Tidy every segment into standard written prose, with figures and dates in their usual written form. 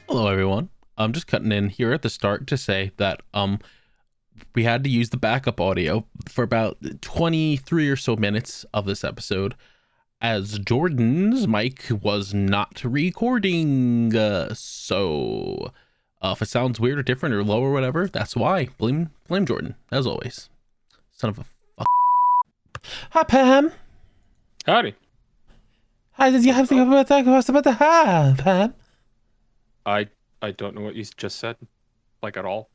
Hello, everyone. I'm just cutting in here at the start to say that we had to use the backup audio for about 23 or so minutes of this episode, as Jordan's mic was not recording. So if it sounds weird or different or low or whatever, that's why. Blame Jordan, as always. Son of a fuck. Hi, Pam. Howdy. Hi, did you have to go about the hi, Pam? I don't know what you just said, like at all.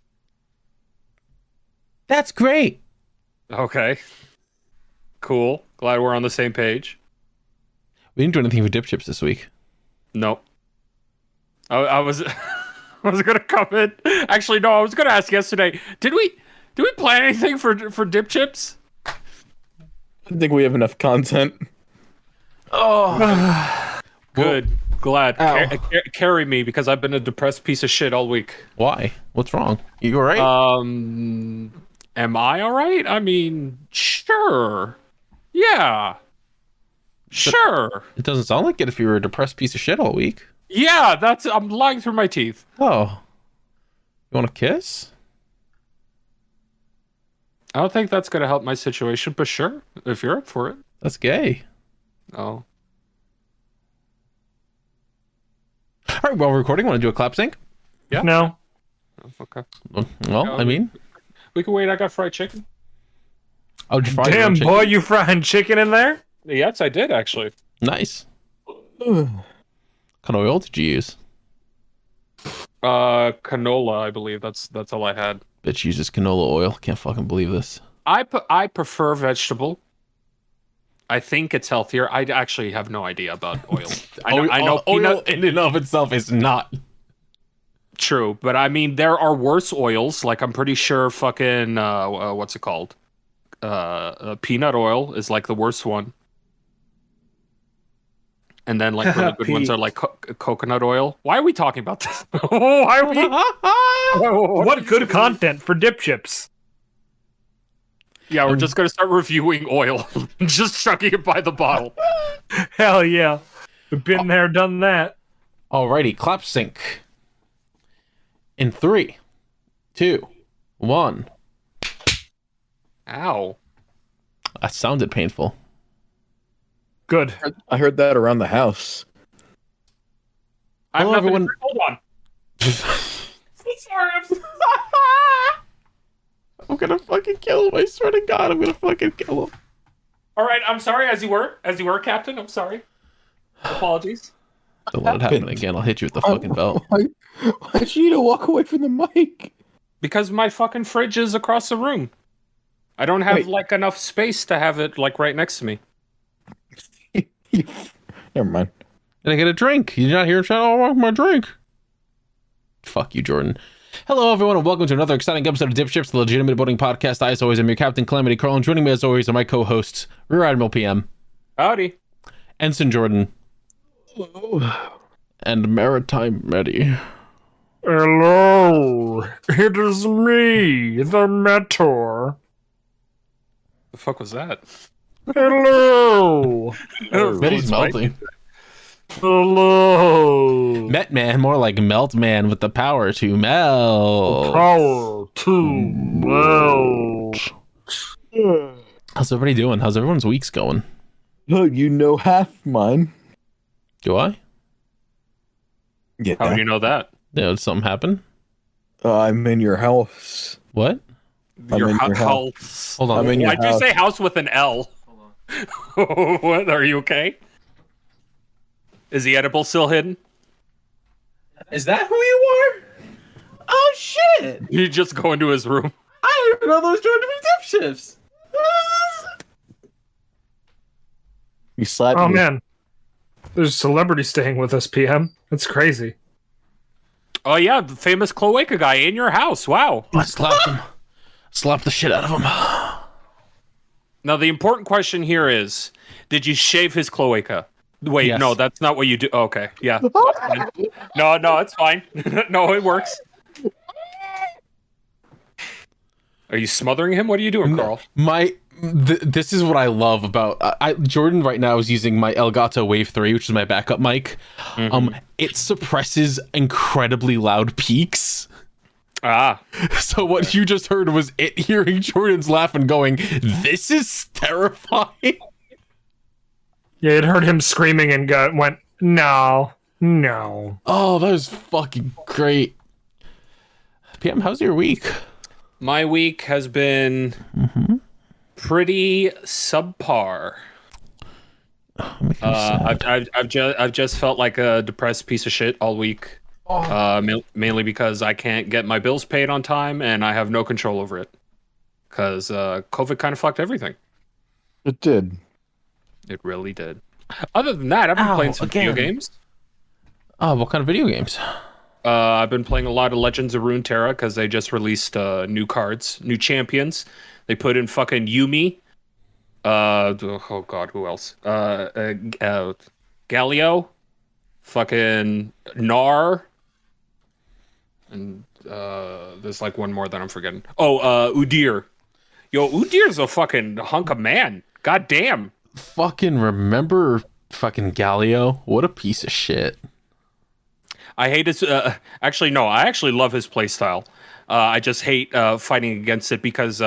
That's great. Okay. Cool. Glad we're on the same page. We didn't do anything for DipShips this week. Nope. I was I was gonna come in. Actually, no, I was gonna ask yesterday. Did we plan anything for DipShips? I think we have enough content. Oh, good. Glad. Ow. Carry me, because I've been a depressed piece of shit all week. Why? What's wrong? You all right? Am I all right? I mean, sure. Yeah. Sure. It doesn't sound like it if you were a depressed piece of shit all week. Yeah, I'm lying through my teeth. Oh. You want a kiss? I don't think that's gonna help my situation, but sure, if you're up for it. That's gay. Oh. All right, well, we're recording. Want to do a clap sync? Yeah. No. Oh, okay. Well, I mean, We can wait. I got fried chicken. I'll just fry Damn, chicken. boy, you frying chicken in there? Yes, I did actually. Nice. What kind of oil did you use? Canola, I believe. That's all I had. Bitch uses canola oil. Can't fucking believe this. I prefer vegetable. I think it's healthier. I actually have no idea about oil. I know oil peanut. in and of itself is not. True, but I mean there are worse oils. Like I'm pretty sure fucking what's it called? Peanut oil is like the worst one. And then like really good ones are like coconut oil. Why are we talking about this? Why are we? What good content for DipShips? Yeah, we're just gonna start reviewing oil, just chucking it by the bottle. Hell yeah. We've been there, done that. Alrighty, clap sync. In 3, 2, 1. Ow! That sounded painful. Good. I heard that around the house. Hello, everyone. Hold on. Sorry. I'm gonna fucking kill him. I swear to God, I'm gonna fucking kill him. All right, I'm sorry. As you were, Captain. I'm sorry. Apologies. Don't let it happen again. I'll hit you with the fucking belt. Why'd you need to walk away from the mic? Because my fucking fridge is across the room. I don't have like enough space to have it like right next to me. Never mind. Did I get a drink? You did not hear him shout, "Oh, I want my drink." Fuck you, Jordan. Hello, everyone, and welcome to another exciting episode of DipShips, the legitimate boating podcast. I, as always, am your Captain Calamity Carl, and joining me, as always, are my co-hosts, Rear Admiral PM, Howdy. Ensign Jordan, Hello. and Maritime Metty. Hello. It is me, the Mentor. The fuck was that? Hello. Metty's melting. Hello. Met man, more like melt man with the power to melt. Power to melt. How's everybody doing? How's everyone's weeks going? Oh, you know half mine. Do I? Yeah. How do you know that? Yeah, did something happen? I'm in your house. What? Your in your house. Hold on. I'm in your Why'd you house. say house with an L? What? Are you okay? Is the edible still hidden? Is that who you are? Oh shit! You just go into his room. I didn't even know those joined to be DipShips. You slapped Oh me. man, there's a celebrity staying with us, PM. That's crazy. Oh yeah, the famous cloaca guy in your house. Wow. I slapped him. Slapped the shit out of him. Now the important question here is, did you shave his cloaca? Wait, Yes. no, that's not what you do. Okay, yeah. That's fine. No, it's fine. No, it works. Are you smothering him? What are you doing, Carl? This is what I love about Jordan right now is using my Elgato Wave 3, which is my backup mic. It suppresses incredibly loud peaks. Ah. So what you just heard was it hearing Jordan's laugh and going, "This is terrifying." Yeah, it heard him screaming and went, no. Oh, that was fucking great. PM, how's your week? My week has been pretty subpar. I've just felt like a depressed piece of shit all week. Mainly because I can't get my bills paid on time and I have no control over it. Because COVID kind of fucked everything. It did. It really did. Other than that, I've been playing some video games. Oh, what kind of video games? I've been playing a lot of Legends of Runeterra because they just released new cards, new champions. They put in fucking Yumi. Oh god, who else? Galio. Fucking Nar. And there's like one more that I'm forgetting. Oh, Udyr. Yo, Udyr's a fucking hunk of man. God damn. Fucking remember fucking Galio? What a piece of shit. I hate his. Actually, no. I actually love his playstyle. I just hate fighting against it because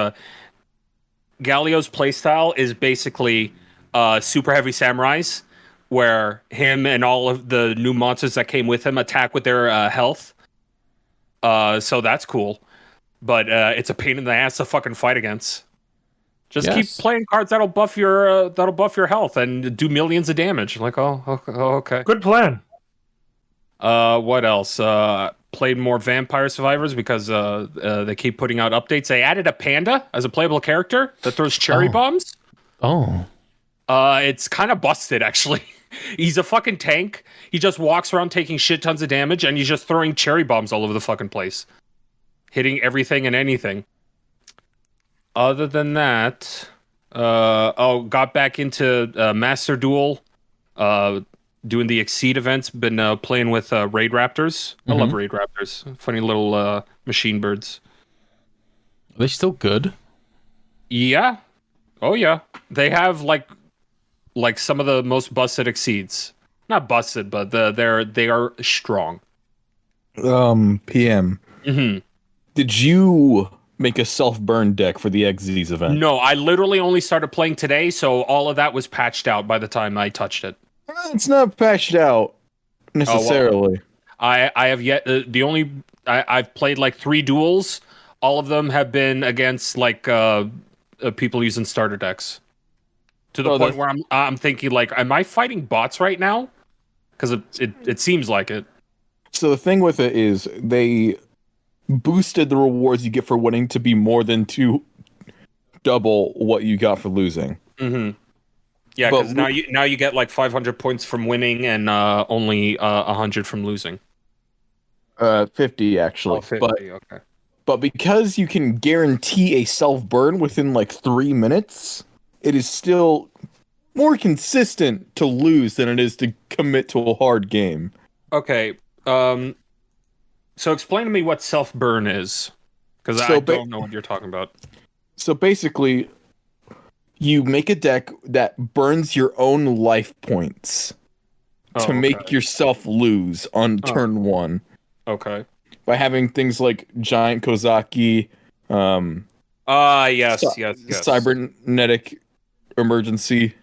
Galio's playstyle is basically super heavy samurais, where him and all of the new monsters that came with him attack with their health. So that's cool, but it's a pain in the ass to fucking fight against. Just keep playing cards that'll buff your health and do millions of damage. Like, okay. Good plan. What else? Played more Vampire Survivors because they keep putting out updates. They added a panda as a playable character that throws cherry bombs. Oh. It's kind of busted, actually. He's a fucking tank. He just walks around taking shit tons of damage, and he's just throwing cherry bombs all over the fucking place. Hitting everything and anything. Other than that, got back into Master Duel, doing the Exceed events. Been playing with Raid Raptors. I love Raid Raptors. Funny little machine birds. Are they still good? Yeah. Oh yeah. They have like some of the most busted Exceeds. Not busted, but they are strong. PM. Did you make a self-burn deck for the XZ's event? No, I literally only started playing today, so all of that was patched out by the time I touched it. It's not patched out necessarily. I have yet I've played like 3 duels. All of them have been against like people using starter decks. To the point where I'm thinking like, am I fighting bots right now? Because it seems like it. So the thing with it is they boosted the rewards you get for winning to be more than double what you got for losing. Yeah, because now you get like 500 points from winning and only 100 from losing. 50 actually. Oh, 50, okay. But because you can guarantee a self-burn within like 3 minutes, it is still more consistent to lose than it is to commit to a hard game. Okay. So explain to me what self-burn is, because I don't know what you're talking about. So basically, you make a deck that burns your own life points to make yourself lose on turn 1. Okay. By having things like Giant Kozaki, yes. Cybernetic Emergency,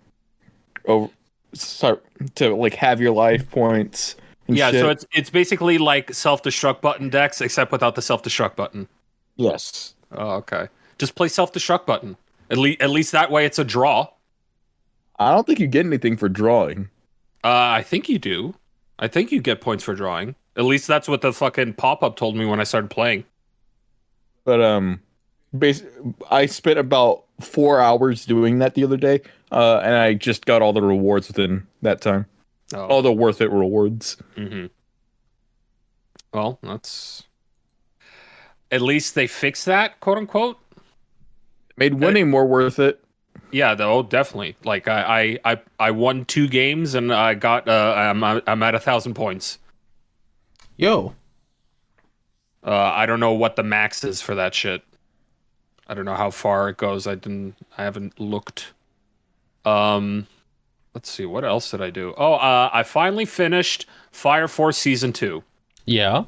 to like have your life points. Yeah, shit. so it's basically like self-destruct button decks, except without the self-destruct button. Yes. Oh, okay. Just play self-destruct button. At least that way it's a draw. I don't think you get anything for drawing. I think you do. I think you get points for drawing. At least that's what the fucking pop-up told me when I started playing. But I spent about 4 hours doing that the other day, and I just got all the rewards within that time. All the worth it rewards. Mm-hmm. Well, that's at least they fixed that, quote unquote. Made winning more worth it. Yeah, though, definitely. Like I won 2 games and I got I'm at 1,000 points. Yo. I don't know what the max is for that shit. I don't know how far it goes. I haven't looked. Let's see, what else did I do? I finally finished Fire Force Season 2. Yeah.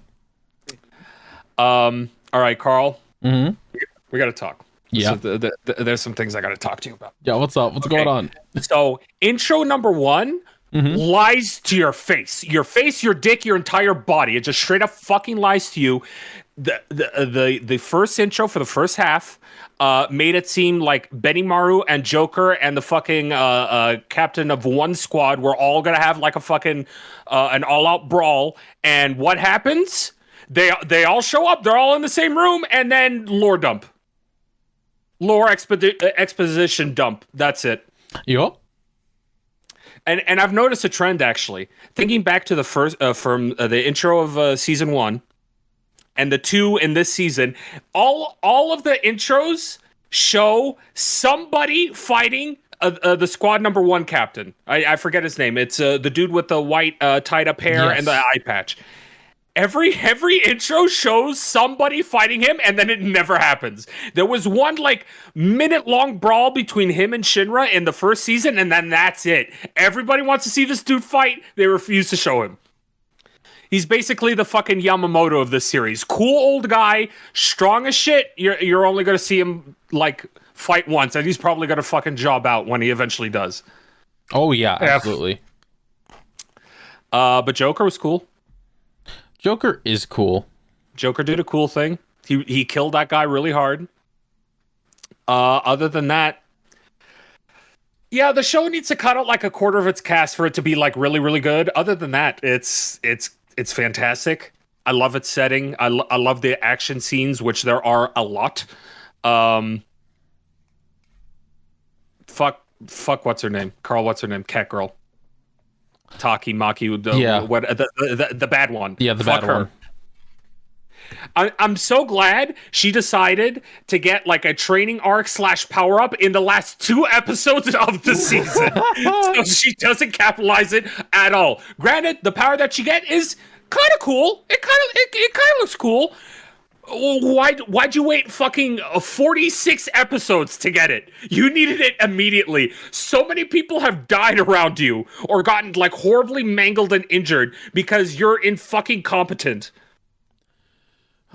All right, Carl. Mm-hmm. We got to talk. Yeah. So there's some things I got to talk to you about. Yeah, what's up? What's going on? So, intro number 1 lies to your face. Your face, your dick, your entire body. It just straight up fucking lies to you. The first intro for the first half made it seem like Benimaru and Joker and the fucking captain of one squad were all gonna have like a fucking an all-out brawl. And what happens? They all show up. They're all in the same room, and then lore dump. Lore exposition dump. That's it. Yo. And I've noticed a trend, actually. Thinking back to the first from the intro of season 1 and the 2 in this season, all of the intros show somebody fighting the squad number 1 captain. I forget his name. It's the dude with the white tied up hair and the eye patch. Every intro shows somebody fighting him, and then it never happens. There was one like minute-long brawl between him and Shinra in the first season, and then that's it. Everybody wants to see this dude fight. They refuse to show him. He's basically the fucking Yamamoto of this series. Cool old guy, strong as shit. You're only going to see him like fight once, and he's probably going to fucking job out when he eventually does. Oh yeah, absolutely. But Joker was cool. Joker is cool. Joker did a cool thing. He killed that guy really hard. Other than that, yeah, the show needs to cut out like a quarter of its cast for it to be like really, really good. Other than that, it's fantastic. I love its setting. I love the action scenes, which there are a lot. Fuck, what's her name? Carl, what's her name? Cat girl. Taki Maki, the bad one. Yeah, the bad one. I'm so glad she decided to get like a training arc / power up in the last 2 episodes of the season. So she doesn't capitalize it at all. Granted, the power that she get is kind of cool. It kind of looks cool. Why'd you wait fucking 46 episodes to get it? You needed it immediately. So many people have died around you or gotten like horribly mangled and injured because you're incompetent.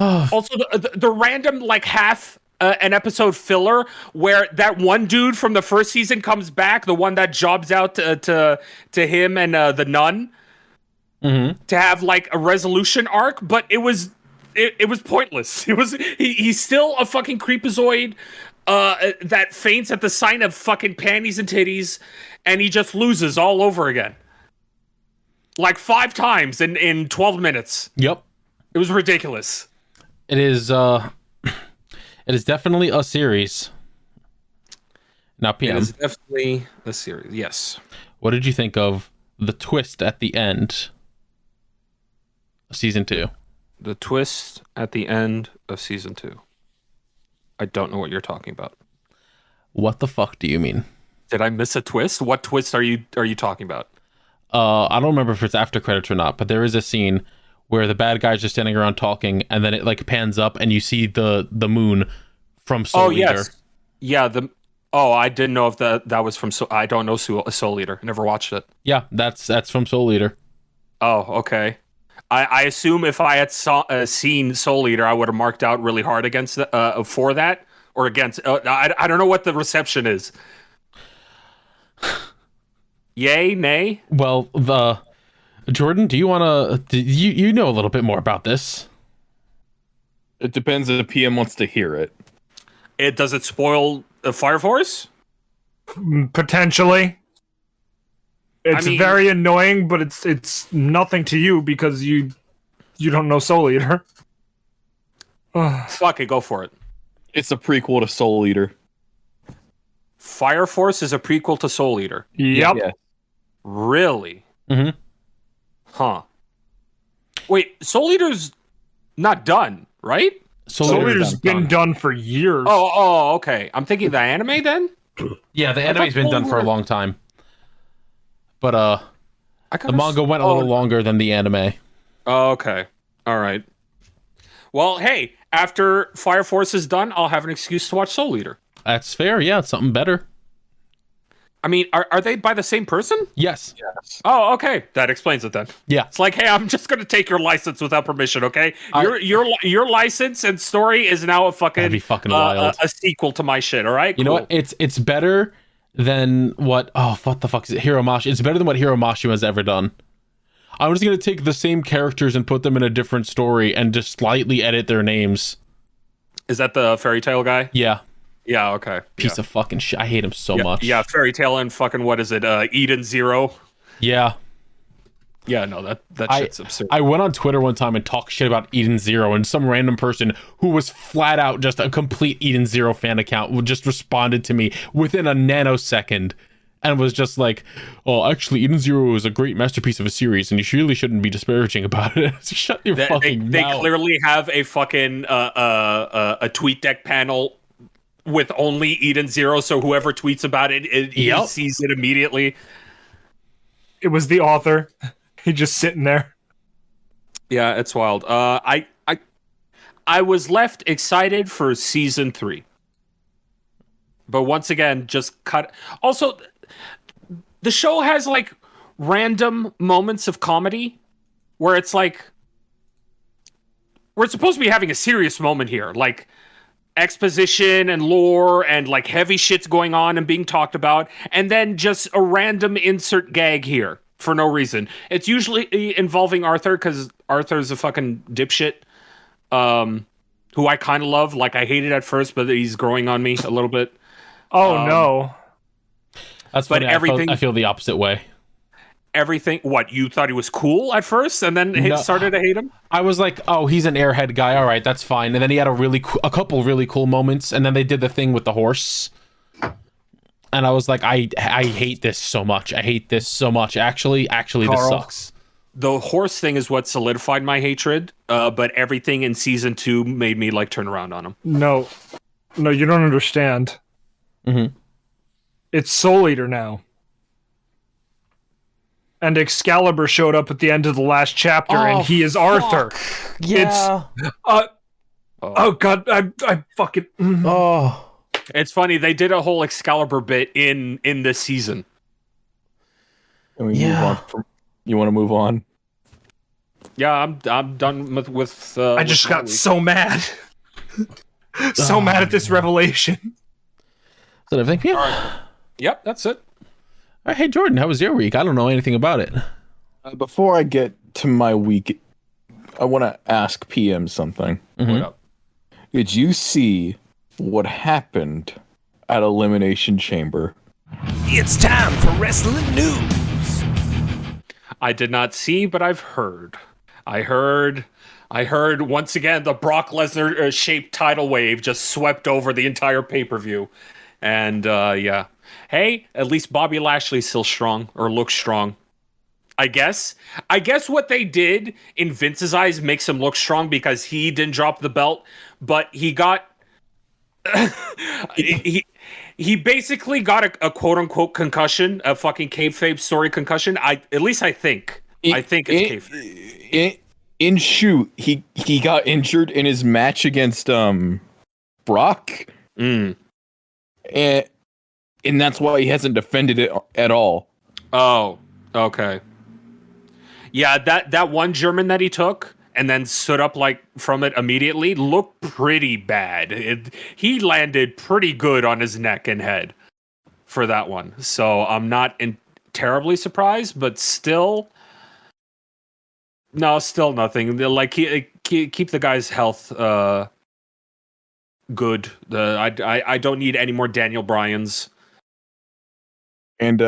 Also, the random like half an episode filler where that one dude from the first season comes back, the one that jobs out to him and the nun to have like a resolution arc, but it was pointless. He's still a fucking creepazoid that faints at the sign of fucking panties and titties, and he just loses all over again. Like 5 times in 12 minutes. Yep. It was ridiculous. It is definitely a series. Now, PM. It is definitely a series, yes. What did you think of the twist at the end of season 2? The twist at the end of season 2. I don't know what you're talking about. What the fuck do you mean? Did I miss a twist? What twist are you talking about? I don't remember if it's after credits or not, but there is a scene where the bad guys are standing around talking, and then it like pans up, and you see the moon from Soul Eater. Yes. Yeah. I didn't know if that was from. I don't know Soul Eater. I never watched it. Yeah, that's from Soul Eater. Oh, okay. I assume if I had seen Soul Eater, I would have marked out really hard against for that or against. I don't know what the reception is. Yay, nay? Well, Jordan, do you want to? You know a little bit more about this. It depends if the PM wants to hear it. Does it spoil Fire Force? Potentially. It's very annoying, but it's nothing to you because you don't know Soul Eater. Fuck it, go for it. It's a prequel to Soul Eater. Fire Force is a prequel to Soul Eater. Yep. Yeah. Really? Mm-hmm. Huh. Wait, Soul Eater's not done, right? Soul Eater's been done for years. Oh, okay. I'm thinking the anime then? Yeah, the anime's been done for a long time. But the manga went a little longer than the anime. Oh, okay. All right. Well, hey, after Fire Force is done, I'll have an excuse to watch Soul Eater. That's fair. Yeah, it's something better. I mean, are they by the same person? Yes. Oh, okay. That explains it then. Yeah. It's like, hey, I'm just gonna take your license without permission, okay? Your license and story is now a fucking That'd be fucking wild. a sequel to my shit. All right. You know what? It's better than what? Oh, what the fuck is it? Hiromashi. It's better than what Hiromashi has ever done. I'm just gonna take the same characters and put them in a different story and just slightly edit their names. Is that the Fairy Tail guy? Yeah. Yeah. Okay. Piece of fucking shit. I hate him so much. Yeah. Fairy Tail and fucking what is it? Eden Zero. Yeah. Yeah. No, that shit's absurd. I went on Twitter one time and talked shit about Eden Zero, and some random person who was flat out just a complete Eden Zero fan account just responded to me within a nanosecond and was just like, "Oh, actually, Eden Zero is a great masterpiece of a series, and you really shouldn't be disparaging about it." Shut your fucking they mouth. clearly have a fucking a tweet deck panel with only Eden Zero, so whoever tweets about it, he sees it immediately. It was the author. He just sitting there. Yeah, it's wild. I was left excited for season 3, but once again, just cut. Also, the show has like random moments of comedy where it's like we're supposed to be having a serious moment here, like exposition and lore and like heavy shit's going on and being talked about, and then just a random insert gag here for no reason. It's usually involving Arthur because Arthur's a fucking dipshit, who I kind of love. Like, I hated at first, but he's growing on me a little bit. Oh no. That's but funny. everything- I feel the opposite way. Everything. What, you thought he was cool at first, and then started to hate him? I was like, "Oh, he's an airhead guy. All right, that's fine." And then he had a couple really cool moments, and then they did the thing with the horse, and I was like, "I hate this so much. I hate this so much. Actually, this Carl. sucks." The horse thing is what solidified my hatred, but everything in season 2 made me like turn around on him. No, you don't understand. Mm-hmm. It's Soul Eater now. And Excalibur showed up at the end of the last chapter, and he is Arthur. Yeah. Oh god, I fucking. Oh. It's funny, they did a whole Excalibur bit in this season. Can we move on? You want to move on? Yeah, I'm done with I just got so mad. So mad at this revelation. Is that everything? Yeah. Right. Yep, that's it. All right, hey Jordan, how was your week? I don't know anything about it. Before I get to my week, I want to ask PM something. Mhm. What up? Did you see what happened at Elimination Chamber? It's time for wrestling news. I did not see, but I've heard. I heard once again the Brock Lesnar shaped tidal wave just swept over the entire pay-per-view. And yeah. Hey, at least Bobby Lashley's still strong, or looks strong. I guess what they did in Vince's eyes makes him look strong because he didn't drop the belt, but he got he basically got a quote unquote concussion, a fucking kayfabe story concussion. I think it's kayfabe. In shoot, he got injured in his match against Brock, and that's why he hasn't defended it at all. Oh, okay. Yeah, that one German that he took and then stood up like from it immediately looked pretty bad. He landed pretty good on his neck and head for that one. So I'm not terribly surprised, but still nothing. Like keep the guy's health good. I don't need any more Daniel Bryans. And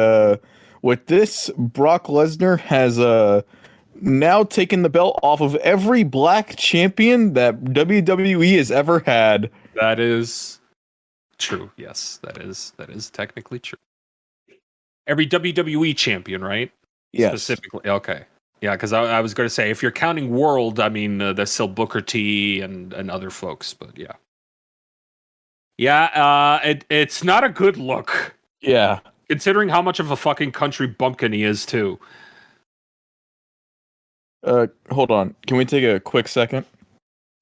with this, Brock Lesnar has now taken the belt off of every black champion that WWE has ever had. That is True. Yes, that is technically true. Every WWE champion, right? Yes. Specifically. Okay. Yeah, because I was going to say, if you're counting world, I mean, there's still Booker T and other folks, but yeah. Yeah, it's not a good look. Yeah. Considering how much of a fucking country bumpkin he is, too. Hold on. Can we take a quick second?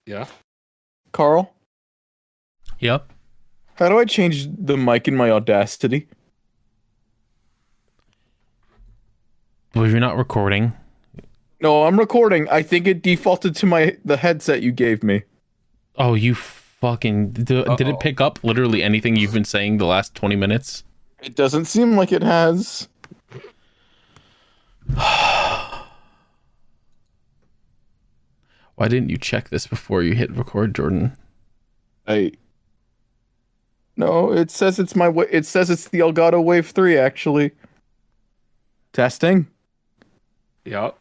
Yeah. Carl, Yep. how do I change the mic in my Audacity? Well, you're not recording. No, I'm recording. I think it defaulted to the headset you gave me. Oh, you fucking... Did it pick up literally anything you've been saying the last 20 minutes? It doesn't seem like it has. Why didn't you check this before you hit record, Jordan? No, it says it's it says it's the Elgato Wave 3 actually. Testing. Yep.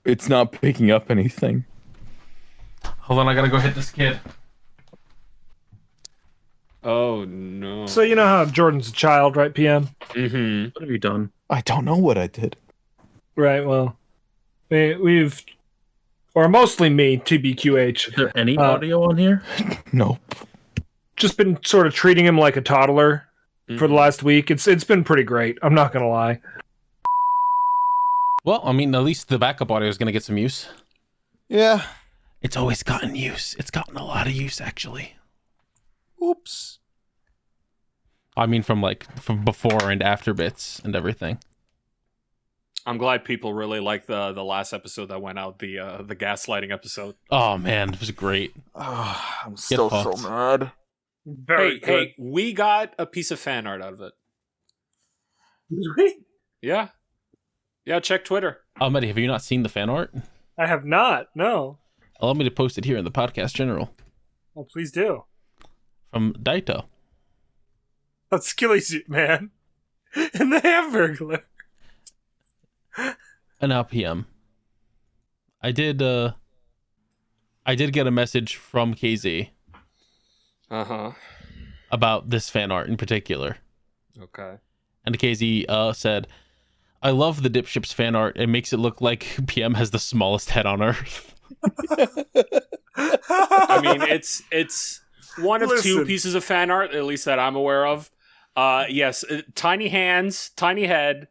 It's not picking up anything. Hold on, I gotta go hit this kid. Oh, no. So you know how Jordan's a child, right, PM? Mm-hmm. What have you done? I don't know what I did. Right, well, we've... Or mostly me, TBQH. Is there any audio on here? Nope. Just been sort of treating him like a toddler for the last week. It's been pretty great. I'm not gonna lie. Well, I mean, at least the backup audio is gonna get some use. Yeah. It's always gotten use. It's gotten a lot of use, actually. Oops. I mean, from before and after bits and everything. I'm glad people really like the last episode that went out, the gaslighting episode. Oh man, it was great. I'm still so fucked. mad. Hey, we got a piece of fan art out of it. Yeah. Yeah, check Twitter. Oh, Metty, have you not seen the fan art? I have not. No. Allow me to post it here in the podcast general. Well, please do. From Daito. That's Skilly Suit Man and the Hamburglar. And now PM. I did get a message from KZ Uh-huh. about this fan art in particular. Okay. And KZ said, I love the DipShips fan art. It makes it look like PM has the smallest head on Earth. I mean, it's one of two Listen. pieces of fan art, at least that I'm aware of. Yes, tiny hands, tiny head.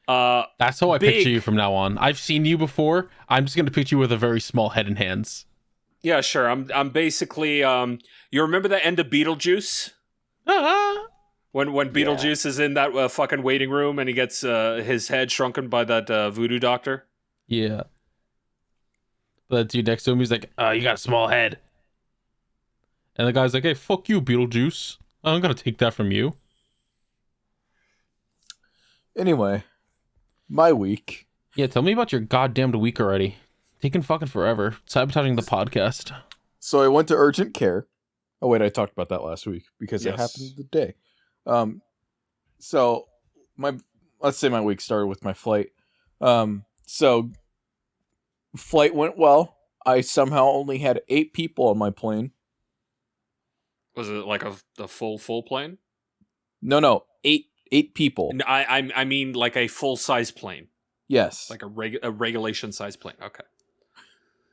That's how I Big. picture you from now on. I've seen you before. I'm just going to picture you with a very small head and hands. Yeah, sure. I'm basically you remember the end of Beetlejuice? When Beetlejuice is in that fucking waiting room and he gets his head shrunken by that voodoo doctor? Yeah. But dude next to him, he's like, you got a small head. And the guy's like, hey, fuck you, Beetlejuice. I'm going to take that from you. Anyway, my week. Yeah, tell me about your goddamned week already. Taking fucking forever. Sabotaging the podcast. So I went to urgent care. Oh wait, I talked about that last week because it Yes. happened today. So let's say my week started with my flight. So flight went well. I somehow only had 8 people on my plane. Was it like a full plane? No, 8 people. I mean like a full size plane, Yes. like a regulation size plane. Okay.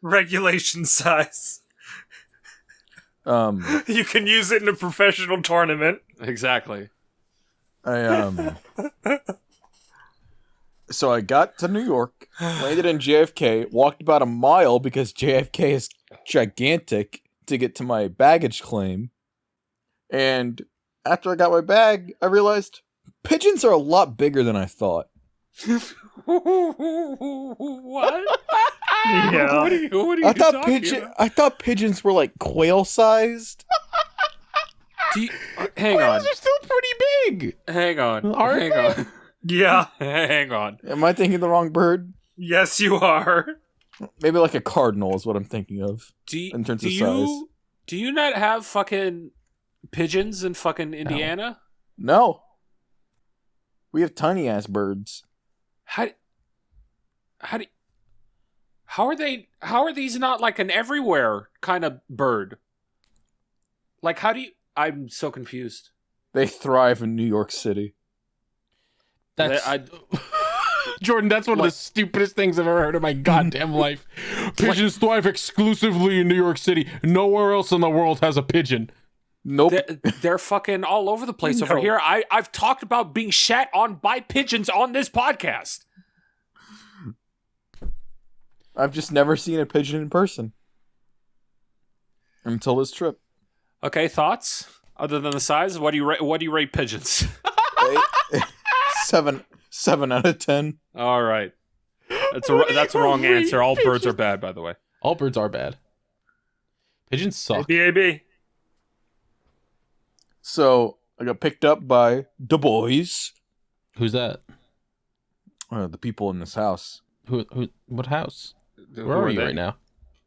Regulation size. Um, You can use it in a professional tournament. Exactly. So I got to New York, landed in JFK, walked about a mile because JFK is gigantic to get to my baggage claim. And after I got my bag, I realized pigeons are a lot bigger than I thought. What? Yeah. What are you talking about? I thought pigeons were like quail sized. Hang on. Those are still pretty big. Hang on. Aren't Hang they? on. Yeah. Hang on. Am I thinking the wrong bird? Yes, you are. Maybe like a cardinal is what I'm thinking of in terms of size. Do you not have fucking pigeons in fucking Indiana? No. We have tiny ass birds. How are these not like an everywhere kind of bird? Like how do you I'm so confused. They thrive in New York City. That's I- Jordan. That's one of the stupidest things I've ever heard in my goddamn life. Pigeons thrive exclusively in New York City. Nowhere else in the world has a pigeon. Nope. They're fucking all over the place over here. I've talked about being shat on by pigeons on this podcast. I've just never seen a pigeon in person. Until this trip. Okay, thoughts? Other than the size, what do you rate pigeons? 7 out of 10. All right. That's a wrong answer. All birds are bad, by the way. All birds are bad. Pigeons suck. BAB. So I got picked up by the boys. Who's that? The people in this house. Who? What house? Who Where are you they? right now?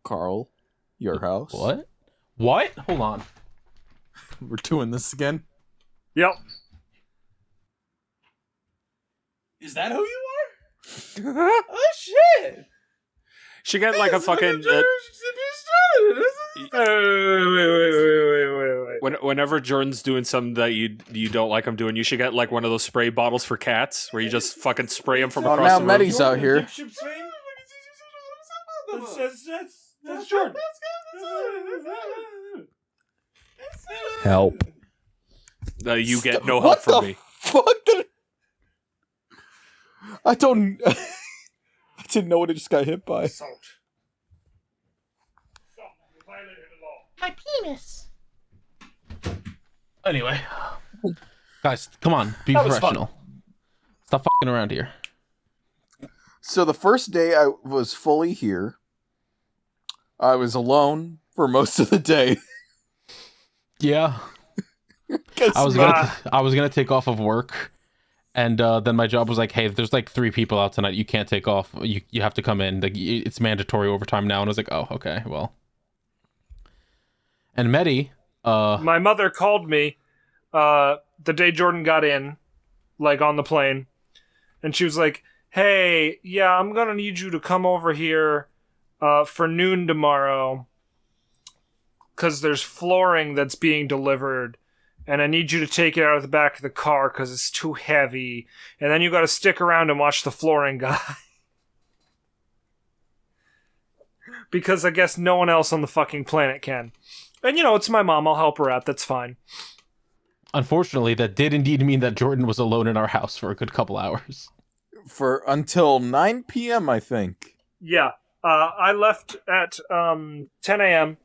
Carl, your house. What? What? Hold on. We're doing this again. Yep. Is that who you are? Oh shit! She got like a fucking. Wait. Whenever Jordan's doing something that you don't like him doing, you should get like one of those spray bottles for cats where you just fucking spray them from Oh, across now the room. Metty's out here. DipShips fan? That's Jordan. Help. You get no help What from the me. fuck? I don't. I didn't know what it just got hit by. My penis. Anyway, guys, come on, be That was professional. Stop fucking around here. So the first day I was fully here, I was alone for most of the day. Yeah, I was gonna take off of work, and then my job was like, "Hey, there's like 3 people out tonight. You can't take off. You have to come in. Like, it's mandatory overtime now." And I was like, "Oh, okay, well." And Metty, My mother called me the day Jordan got in, like on the plane, and she was like, "Hey, yeah, I'm gonna need you to come over here for noon tomorrow, because there's flooring that's being delivered, and I need you to take it out of the back of the car because it's too heavy, and then you got to stick around and watch the flooring guy." Because I guess no one else on the fucking planet can. And, it's my mom. I'll help her out. That's fine. unfortunately, that did indeed mean that Jordan was alone in our house for a good couple hours. For until 9 p.m., I think. Yeah. I left at 10 a.m.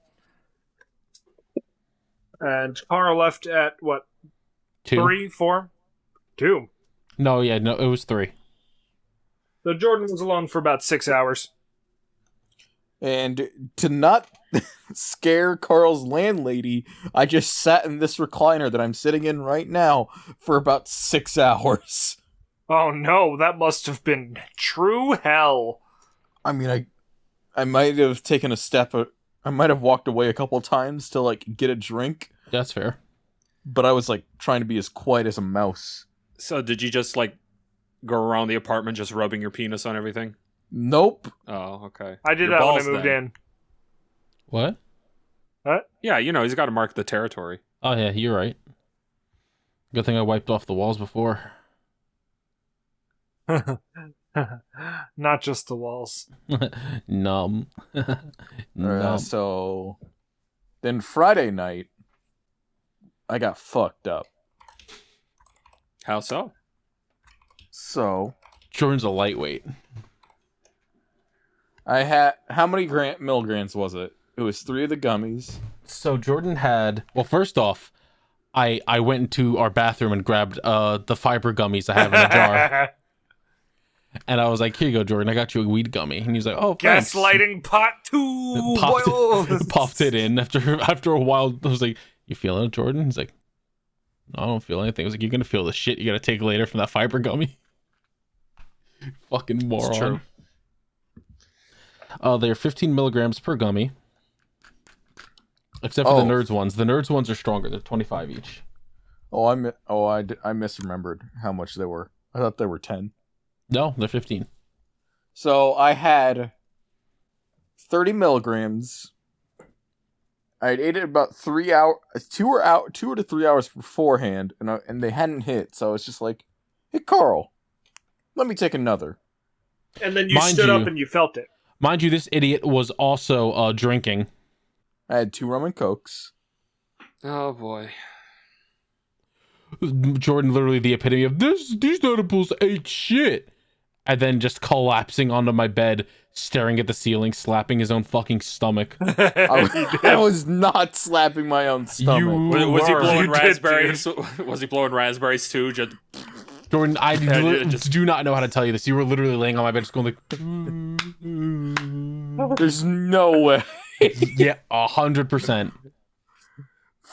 And Carl left at, what, 2? 3, 4? 2. No, it was 3. So Jordan was alone for about 6 hours. And to not scare Carl's landlady, I just sat in this recliner that I'm sitting in right now for about 6 hours. Oh no, that must have been true hell. I mean, I might have taken a step. I might have walked away a couple times to like get a drink, That's fair. but I was like trying to be as quiet as a mouse. So did you just like go around the apartment just rubbing your penis on everything? Nope. Oh, okay. I did Your that when I balls, moved then. in. What? Yeah, he's got to mark the territory. Oh, yeah, you're right. Good thing I wiped off the walls before. Not just the walls. Numb. Numb. So then Friday night, I got fucked up. How so? So Jordan's a lightweight. I had how many milligrams was it? It was 3 of the gummies. So Jordan had, well, first off, I went into our bathroom and grabbed the fiber gummies I have in a jar. And I was like, "Here you go, Jordan. I got you a weed gummy." And he's like, "Oh, thanks." Gaslighting pot 2 Popped, popped it in after a while. I was like, "You feeling it, Jordan?" He's like, "No, I don't feel anything." I was like, "You're gonna feel the shit you gotta take later from that fiber gummy." Fucking moron. It's true. They're 15 milligrams per gummy. Except for the Nerds ones. The Nerds ones are stronger. They're 25 each. I misremembered how much they were. I thought they were 10. No, they're 15. So I had 30 milligrams, I ate it about 3 hours, 2 to 3 hours beforehand, and they hadn't hit. So it's just like, hey Carl, let me take another. And then you stood up and you felt it. Mind you, this idiot was also drinking. I had 2 rum and cokes. Oh boy. Jordan, literally the epitome of these edibles ate shit. And then just collapsing onto my bed, staring at the ceiling, slapping his own fucking stomach. I was not slapping my own stomach. Was he blowing You did, raspberries? Was he blowing raspberries too? Just Jordan, I do not know how to tell you this. You were literally laying on my bed just going like... There's no way. Yeah, 100%.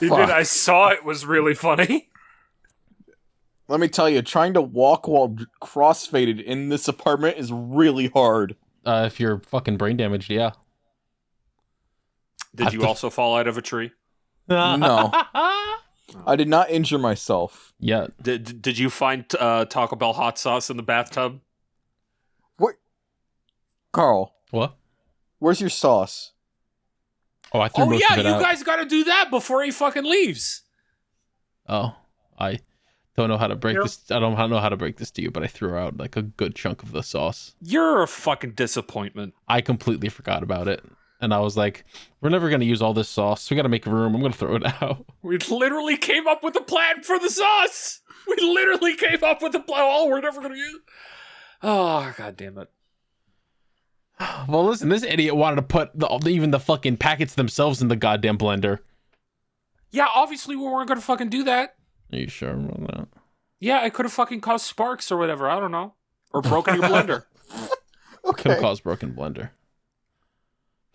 You did. I saw it was really funny. Let me tell you, trying to walk while crossfaded in this apartment is really hard. If you're fucking brain damaged, yeah. did you also fall out of a tree? No. I did not injure myself. Yeah. Did you find Taco Bell hot sauce in the bathtub? What? Carl, What? where's your sauce? Oh, I threw Oh most yeah, of it you out. guys got to do that before he fucking leaves. Oh, I don't know how to break Yep. this. I don't know how to break this to you, but I threw out like a good chunk of the sauce. You're a fucking disappointment. I completely forgot about it. And I was like, we're never going to use all this sauce. We got to make room. I'm going to throw it out. We literally came up with a plan for the sauce. We literally came up with a plan. Oh, we're never gonna use. Oh, god damn it. Well, listen, this idiot wanted to put even the fucking packets themselves in the goddamn blender. Yeah, obviously we weren't gonna fucking do that. Are you sure about that? Yeah, it could have fucking caused sparks or whatever. I don't know. Or broken your blender. Could have Okay. caused broken blender.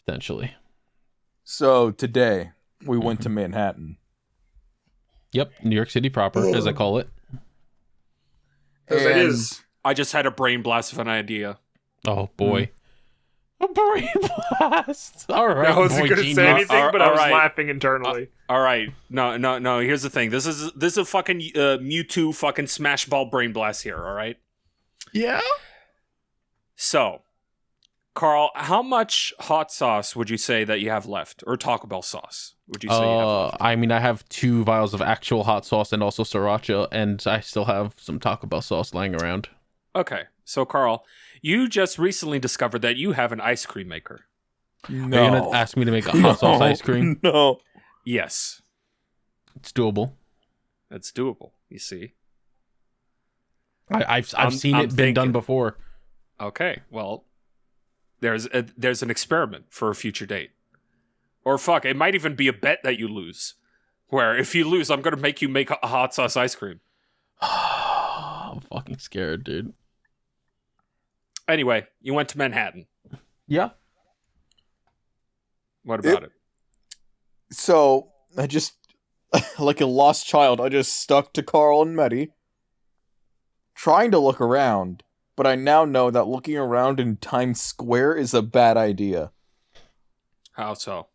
Potentially. So today we went to Manhattan. Yep, New York City proper, as I call it. As it And is. I just had a brain blast of an idea. Oh boy. A brain blast. All right. I wasn't boy, going to genius. say anything, but I was alright. laughing internally. All right, no. Here's the thing. This is a fucking Mewtwo fucking smash ball brain blast here. All right. Yeah. So, Carl, how much hot sauce would you say that you have left, or Taco Bell sauce? Would you say you have left? I mean, I have 2 vials of actual hot sauce and also sriracha, and I still have some Taco Bell sauce lying around. Okay, so Carl, you just recently discovered that you have an ice cream maker. no. Are you gonna ask me to make a hot sauce ice cream? No. Yes, It's doable. that's doable. You see. I've I'm seen it been done thinking. before. Okay, well, there's an experiment for a future date. Or fuck, it might even be a bet that you lose. Where if you lose, I'm gonna make you make a hot sauce ice cream. I'm fucking scared, dude. Anyway, you went to Manhattan. Yeah. What about it? So I just, like a lost child, I just stuck to Carl and Metty, trying to look around. But I now know that looking around in Times Square is a bad idea. How so?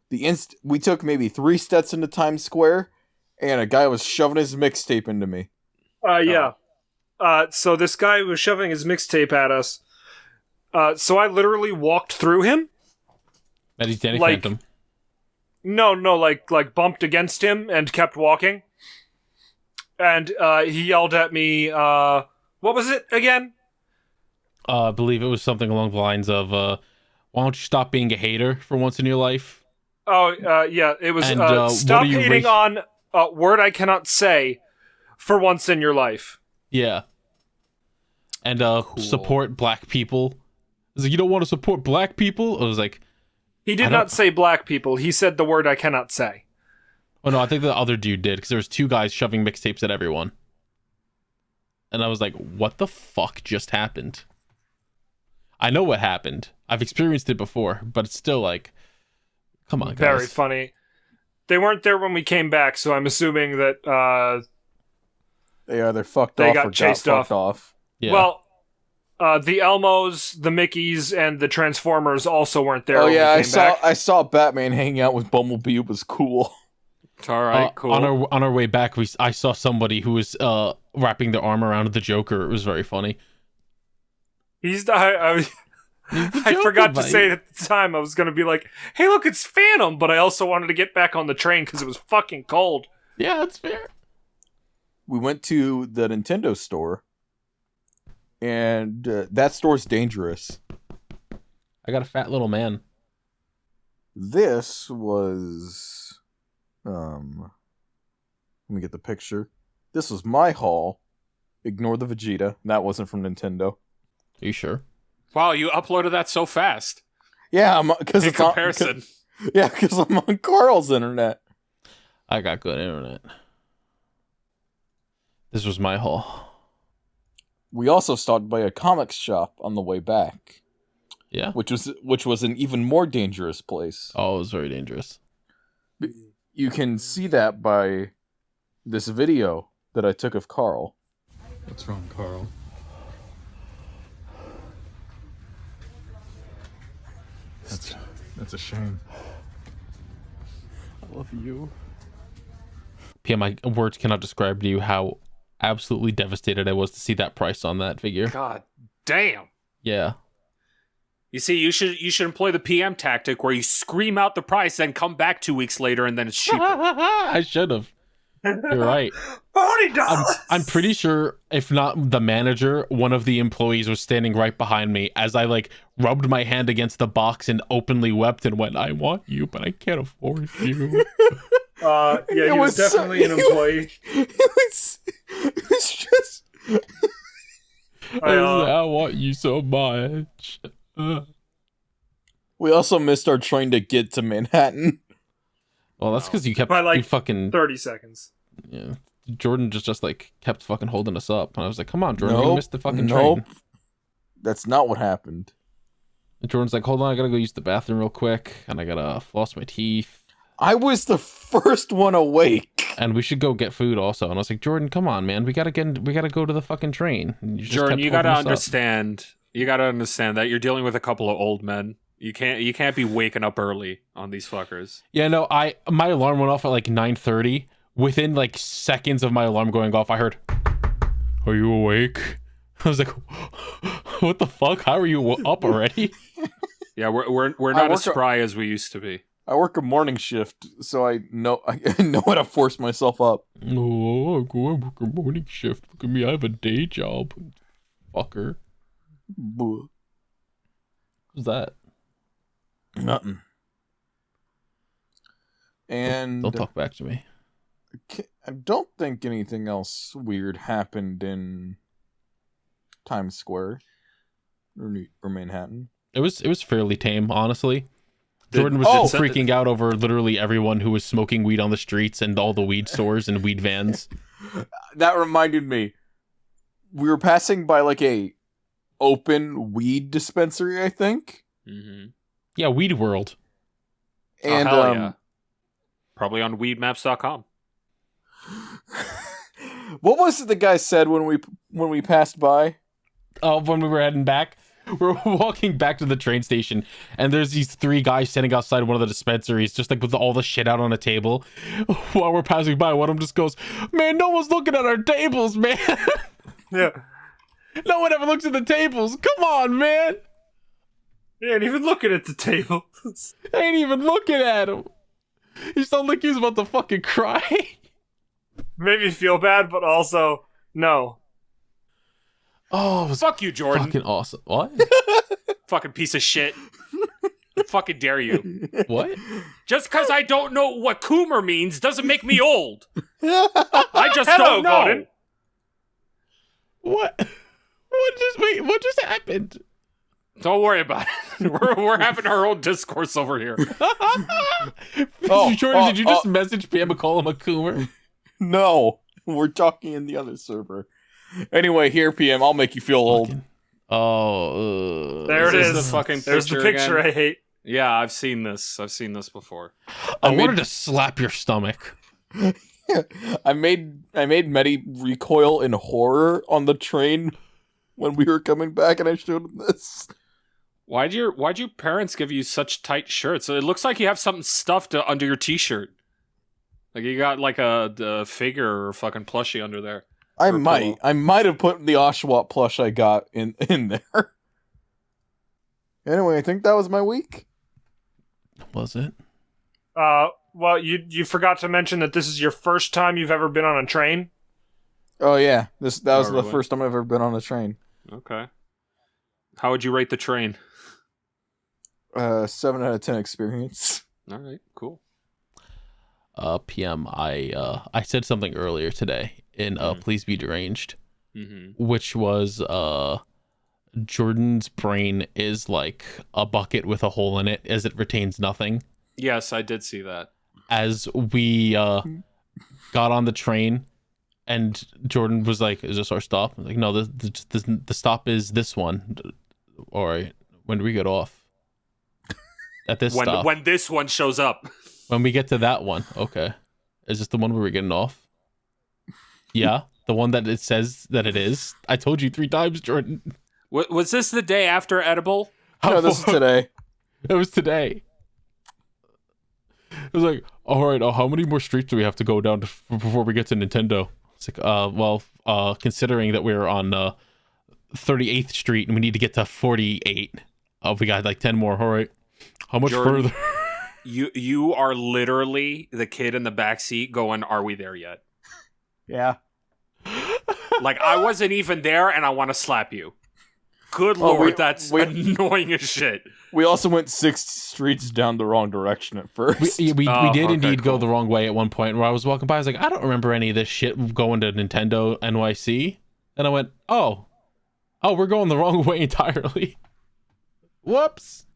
We took maybe 3 steps into Times Square, and a guy was shoving his mixtape into me. Yeah. So this guy was shoving his mixtape at us. So I literally walked through him. Eddie's Danny Like- Phantom. No, like bumped against him and kept walking. And he yelled at me, what was it again? I believe it was something along the lines of, why don't you stop being a hater for once in your life? Oh, yeah, it was, And, what stop are you hating on a word I cannot say for once in your life. Yeah. And Cool. support black people. I was like, you don't want to support black people? I was like, He I did don't- not say black people. He said the word I cannot say. oh no, I think the other dude did, because there was 2 guys shoving mixtapes at everyone. And I was like, what the fuck just happened? I know what happened. I've experienced it before, but it's still like, come on, guys. Very funny. They weren't there when we came back, so I'm assuming that, They either fucked They off got or chased got fucked off. Yeah. well, the Elmos, the Mickeys, and the Transformers also weren't there Oh when yeah, we came back. I saw Batman hanging out with Bumblebee. It was cool. All right, cool. On our way back, I saw somebody who was wrapping their arm around the Joker. It was very funny. He's I I forgot to say at the time I was going to be like, hey, look, it's Phantom. But I also wanted to get back on the train because it was fucking cold. Yeah, that's fair. We went to the Nintendo store, and that store's dangerous. I got a fat little man. This was, let me get the picture. This was my haul. Ignore the Vegeta. That wasn't from Nintendo. Are you sure? Wow, you uploaded that so fast. Yeah, because In it's comparison. because I'm on Carl's internet. I got good internet. This was my haul. We also stopped by a comics shop on the way back. Yeah? Which was an even more dangerous place. Oh, it was very dangerous. You can see that by this video that I took of Carl. What's wrong, Carl? That's a shame. I love you. PM, my words cannot describe to you how absolutely devastated I was to see that price on that figure. God damn. Yeah. You see, you should employ the PM tactic where you scream out the price, then come back 2 weeks later, and then it's cheaper. I should have. You're right. $40. I'm pretty sure, if not the manager, one of the employees was standing right behind me as I rubbed my hand against the box and openly wept and went, "I want you, but I can't afford you." Yeah, he was definitely an employee. It was just. I want you so much. We also missed our train to get to Manhattan. Well, that's because you kept By you fucking 30 seconds. Yeah. Jordan just kept fucking holding us up, and I was like, "Come on, Jordan, Nope, we missed the fucking nope. train." That's not what happened. And Jordan's like, "Hold on, I gotta go use the bathroom real quick, and I gotta floss my teeth." I was the first one awake. And we should go get food also. And I was like, "Jordan, come on, man, we gotta go to the fucking train." And Jordan, you gotta understand. You gotta understand that you're dealing with a couple of old men. You can't be waking up early on these fuckers. Yeah, no, my alarm went off at 9:30. Within seconds of my alarm going off, I heard, "Are you awake?" I was like, "What the fuck? How are you up already?" Yeah, we're not as spry as we used to be. I work a morning shift, so I know how to force myself up. Oh, I work a morning shift. Look at me, I have a day job. Fucker. Buh. What's that? Nothing. And Don't talk back to me. I don't think anything else weird happened in Times Square or Manhattan. It was fairly tame, honestly. Jordan was just freaking out over literally everyone who was smoking weed on the streets and all the weed stores and weed vans. That reminded me. We were passing by a open weed dispensary, I think. Mm-hmm. Yeah, Weed World. And hell yeah. Probably on weedmaps.com. What was it the guy said when we passed by? Oh, when we were heading back, we're walking back to the train station, and there's these three guys standing outside one of the dispensaries, just with all the shit out on a table. While we're passing by, one of them just goes, "Man, no one's looking at our tables, man." Yeah. No one ever looks at the tables. Come on, man. He ain't even looking at the table. Ain't even looking at him. He sounded like he was about to fucking cry. Made me feel bad, but also, no. Oh, it was Fuck you, Jordan. fucking awesome. What? Fucking piece of shit. Fucking dare you. What? Just because I don't know what Coomer means doesn't make me old. I just don't know. Gordon. What? What just happened? Don't worry about it. We're having our own discourse over here. Jordan, did you just message Pam and call him a coomer? No, we're talking in the other server. Anyway, here, PM, I'll make you feel old. Oh, There it Is is. this the fucking There's the picture again? I hate. Yeah, I've seen this. I've seen this before. I wanted to slap your stomach. I made Metty recoil in horror on the train when we were coming back, and I showed him this. Why'd your parents give you such tight shirts? It looks like you have something stuffed under your t-shirt. Like you got a figure or fucking plushie under there. I might have put the Oshawott plush I got in there. Anyway, I think that was my week. Was it? Well, you forgot to mention that this is your first time you've ever been on a train. Oh yeah, that was the really? first time I've ever been on a train. Okay. How would you rate the train? 7 out of 10 experience. All right, cool. PM, I said something earlier today in Please Be Deranged, which was Jordan's brain is like a bucket with a hole in it as it retains nothing. Yes, I did see that. As we got on the train and Jordan was like, is this our stop? I was like, no, the stop is this one. All right, when do we get off? At this stop. When this one shows up. When we get to that one. Okay. Is this the one where we're getting off? Yeah, the one that it says that it is. I told you 3 times, Jordan. Was this the day after Edible? No, this is today. It was today. It was like, all right, how many more streets do we have to go down before we get to Nintendo? It's like, considering that we're on 38th Street and we need to get to 48. We got like 10 more. All right. How much Jordan, further? You are literally the kid in the back seat going, are we there yet? Yeah. Like, I wasn't even there and I want to slap you. Good lord, that's annoying as shit. We also went 6 streets down the wrong direction at first. We did indeed go the wrong way at one point where I was walking by. I was like, I don't remember any of this shit going to Nintendo NYC. And I went, oh, we're going the wrong way entirely. Whoops.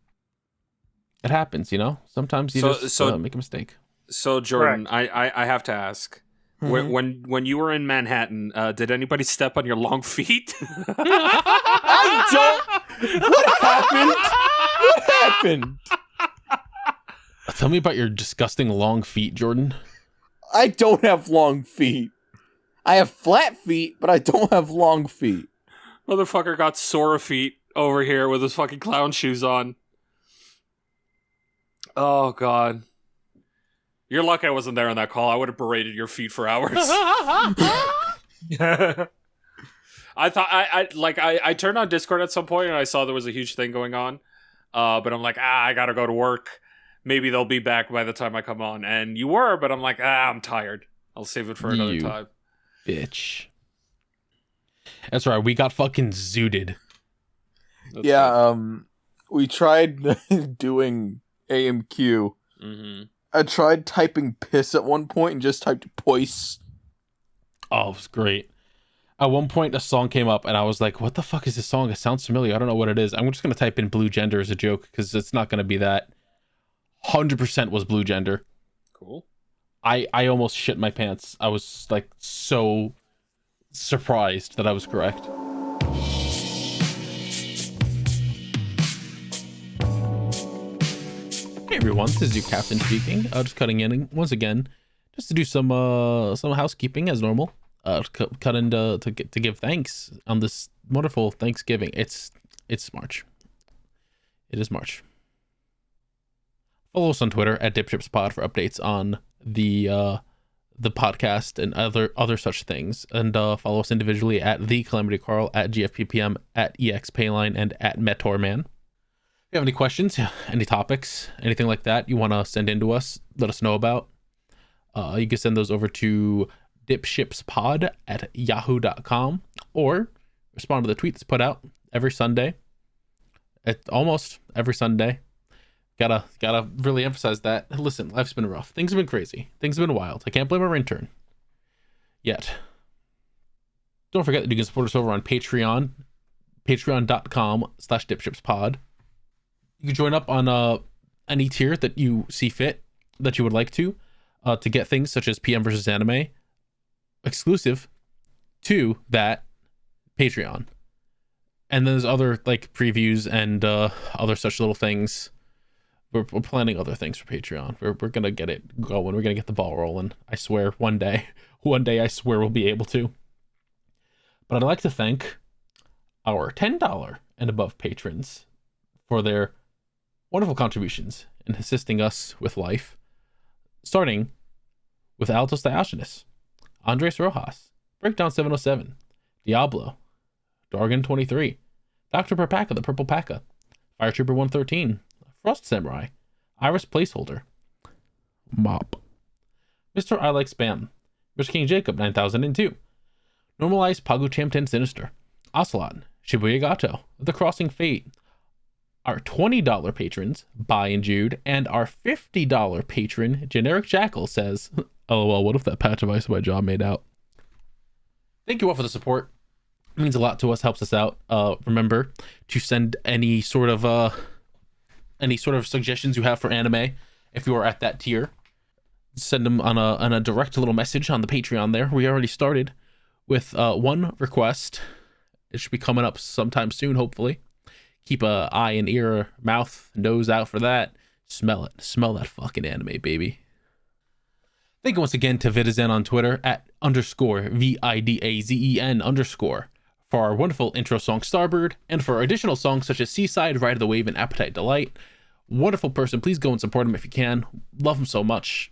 It happens, you know? Sometimes you just make a mistake. So, Jordan, I have to ask. Mm-hmm. When you were in Manhattan, did anybody step on your long feet? I don't. What happened? What happened? Tell me about your disgusting long feet, Jordan. I don't have long feet. I have flat feet, but I don't have long feet. Motherfucker got sore feet over here with his fucking clown shoes on. Oh, God. You're lucky I wasn't there on that call. I would have berated your feet for hours. I thought I turned on Discord at some point and I saw there was a huge thing going on. But I'm like, I gotta go to work. Maybe they'll be back by the time I come on. And you were, but I'm like, I'm tired. I'll save it for another time. Bitch. That's right. We got fucking zooted. We tried doing AMQ. Mm-hmm. I tried typing piss at one point and just typed poise. Oh, it was great. At one point, a song came up, and I was like, what the fuck is this song? It sounds familiar. I don't know what it is. I'm just going to type in Blue Gender as a joke, because it's not going to be that. 100% was Blue Gender. Cool. I almost shit my pants. I was, like, so surprised that I was correct. Hey everyone, this is your captain speaking. Just cutting in once again, just to do some housekeeping as normal. Cut in to give thanks on this wonderful Thanksgiving. It's March. It is March. Follow us on Twitter at DipShipsPod for updates on the podcast and other such things, and follow us individually at the Calamity Carl, at GFPPM, at EXPayline, and at Metorman. If you have any questions, any topics, anything like that you want to send in to us, let us know about, you can send those over to DipShipsPod at yahoo.com, or respond to the tweets put out every Sunday. Almost every Sunday. Gotta really emphasize that. Listen, life's been rough. Things have been crazy. Things have been wild. I can't blame our intern. Yet. Don't forget that you can support us over on Patreon. Patreon.com/DipShipsPod. You can join up on any tier that you see fit, that you would like to get things such as PM versus Anime exclusive to that Patreon. And then there's other like previews and other such little things. We're planning other things for Patreon. We're gonna get it going. We're gonna get the ball rolling. I swear, one day I swear we'll be able to. But I'd like to thank our $10 and above patrons for their wonderful contributions in assisting us with life, starting with Altos Diogenes, Andres Rojas, Breakdown 707, Diablo, Dargan 23, Dr. Perpaka, the Purple Paka, Fire Trooper 113, Frost Samurai, Iris Placeholder, Mop, Mr. I Like Spam, Mr. King Jacob 9002, Normalized Pagu 10 Sinister, Ocelot, Shibuya Gato, The Crossing Fate, our $20 patrons, Bai and Jude, and our $50 patron, Generic Jackal, says, LOL, what if that patch of ice my jaw made out? Thank you all for the support. It means a lot to us, helps us out. Remember to send any sort of suggestions you have for anime if you are at that tier. Send them on a direct little message on the Patreon there. We already started with one request. It should be coming up sometime soon, hopefully. Keep a eye and ear, mouth, nose out for that. Smell it. Smell that fucking anime, baby. Thank you once again to Vidazen on Twitter at _VIDAZEN_ for our wonderful intro song Starbird, and for additional songs such as Seaside, Ride of the Wave, and Appetite Delight. Wonderful person. Please go and support him if you can. Love him so much.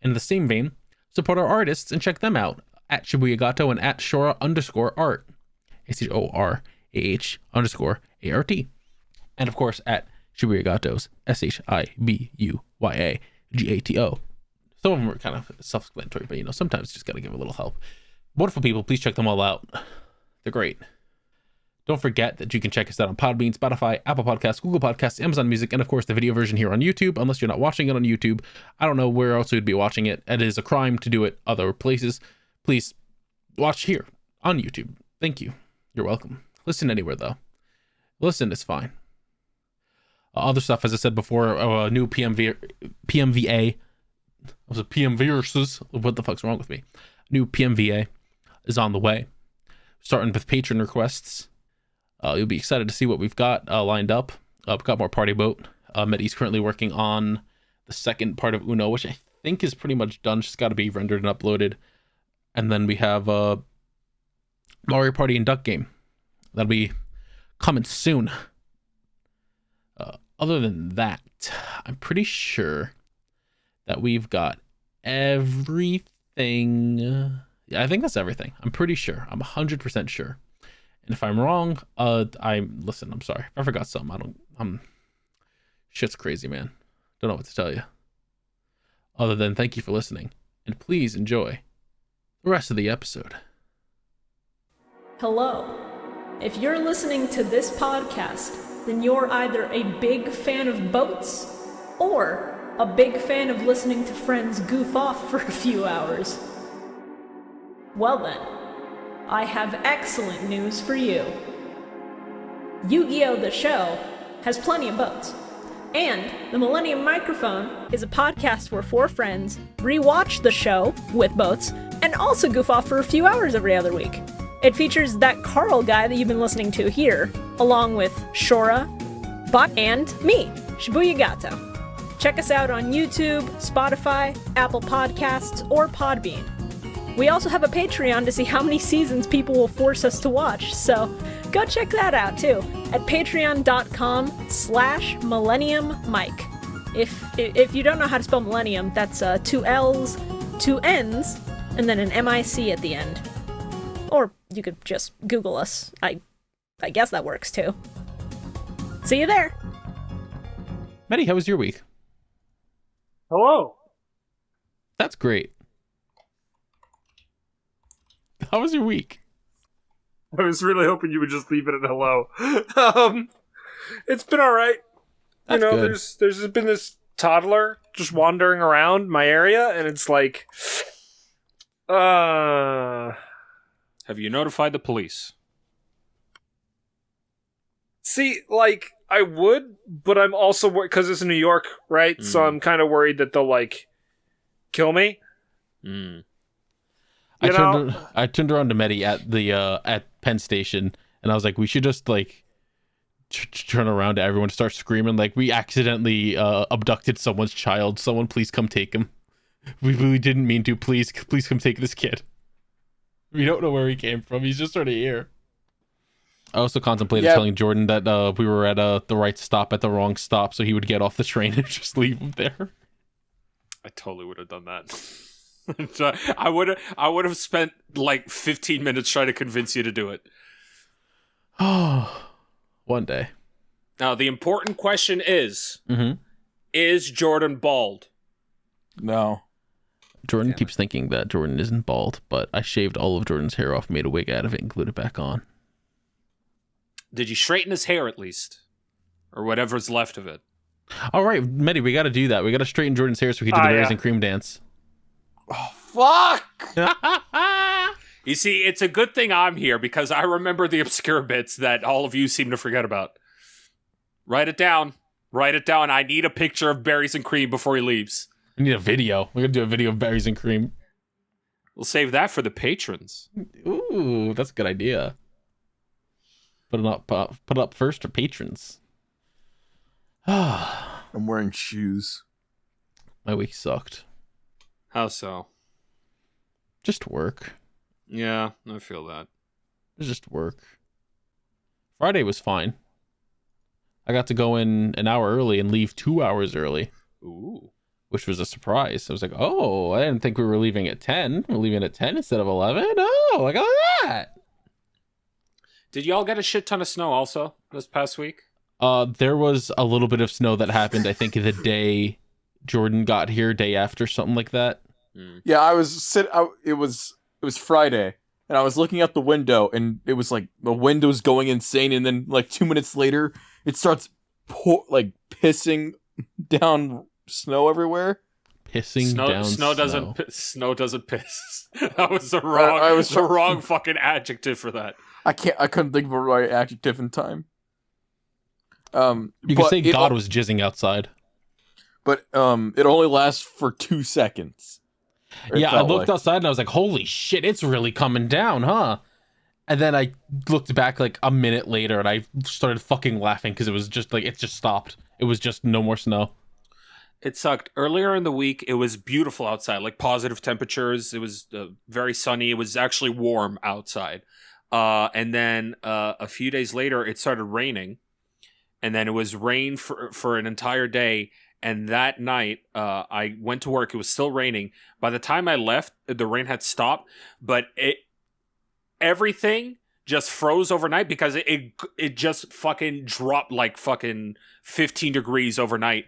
In the same vein, support our artists and check them out at Shibuya Gato and at Shora _art. SHORAH_ART. And of course at Shibuya Gatos, SHIBUYAGATO. Some of them are kind of self-explanatory, but sometimes you just gotta give a little help. Wonderful people, please check them all out. They're great. Don't forget that you can check us out on Podbean, Spotify, Apple Podcasts, Google Podcasts, Amazon Music, and of course the video version here on YouTube. Unless you're not watching it on YouTube, I don't know where else you'd be watching it. It is a crime to do it other places. Please watch here on YouTube. Thank you. You're welcome. Listen anywhere though. Listen is fine. Other stuff, as I said before, a new PMVA. Was it PMVerses? What the fuck's wrong with me? New PMVA is on the way. Starting with patron requests. You'll be excited to see what we've got lined up. We've got more Party Boat. Metty's currently working on the second part of Uno, which I think is pretty much done. Just got to be rendered and uploaded. And then we have Mario Party and Duck Game. That'll be coming soon. Other than that, I'm pretty sure that we've got everything. Yeah, I think that's everything. I'm pretty sure. I'm 100% sure. And if I'm wrong, I'm sorry. If I forgot something, shit's crazy, man. Don't know what to tell you. Other than thank you for listening. And please enjoy the rest of the episode. Hello. If you're listening to this podcast, then you're either a big fan of boats or a big fan of listening to friends goof off for a few hours. Well then, I have excellent news for you. Yu-Gi-Oh! The show has plenty of boats. And the Millennium Microphone is a podcast where four friends rewatch the show with boats and also goof off for a few hours every other week. It features that Carl guy that you've been listening to here, along with Shora, Buck, and me, Shibuya Gato. Check us out on YouTube, Spotify, Apple Podcasts, or Podbean. We also have a Patreon to see how many seasons people will force us to watch, so go check that out too, at patreon.com/millenniummike. If you don't know how to spell millennium, that's 2 L's, 2 N's, and then an M-I-C at the end. Or you could just Google us. I guess that works too. See you there! Metty, how was your week? Hello. That's great. How was your week? I was really hoping you would just leave it at hello. It's been all right. That's good. There's been this toddler just wandering around my area, and it's like, Have you notified the police? See, like, I would, but I'm also worried because it's in New York, right? Mm. So I'm kind of worried that they'll, like, kill me. Mm. I turned around to Metty at Penn Station, and I was like, we should just like turn around to everyone, start screaming like we accidentally abducted someone's child. Someone please come take him. We really didn't mean to. Please come take this kid. We don't know where he came from. He's just sort of here. I also contemplated telling Jordan that we were at the right stop at the wrong stop, so he would get off the train and just leave him there. I totally would have done that. So I would have spent like 15 minutes trying to convince you to do it. Oh, one day. Now, the important question is Jordan bald? No. Jordan keeps thinking that Jordan isn't bald, but I shaved all of Jordan's hair off, made a wig out of it, and glued it back on. Did you straighten his hair at least? Or whatever's left of it? All right, Metty, we got to do that. We got to straighten Jordan's hair so we can do the berries and cream dance. Oh, fuck! You see, it's a good thing I'm here because I remember the obscure bits that all of you seem to forget about. Write it down. Write it down. I need a picture of berries and cream before he leaves. We need a video. We're going to do a video of berries and cream. We'll save that for the patrons. Ooh, that's a good idea. Put it up first for patrons. I'm wearing shoes. My week sucked. How so? Just work. Yeah, I feel that. It was just work. Friday was fine. I got to go in an hour early and leave 2 hours early. Ooh. Which was a surprise. I was like, oh, I didn't think we were leaving at 10. We're leaving at 10 instead of 11. Oh, look at that. Did y'all get a shit ton of snow also this past week? There was a little bit of snow that happened, I think, the day Jordan got here, day after, something like that. Yeah, I was it was Friday, and I was looking out the window, and it was like the window's going insane, and then like 2 minutes later, it starts pissing down snow everywhere. Pissing down snow doesn't piss. That was the wrong fucking adjective for that. I couldn't think of a right adjective in time. You could say God was jizzing outside. But it only lasts for 2 seconds. Yeah, I looked outside and I was like, holy shit, it's really coming down, huh? And then I looked back like a minute later and I started fucking laughing because it was just like, it just stopped. It was just no more snow. It sucked. Earlier in the week, it was beautiful outside, like positive temperatures. It was very sunny. It was actually warm outside. And then a few days later, it started raining. And then it was rain for an entire day. And that night, I went to work. It was still raining. By the time I left, the rain had stopped. But everything just froze overnight because it just fucking dropped like fucking 15 degrees overnight.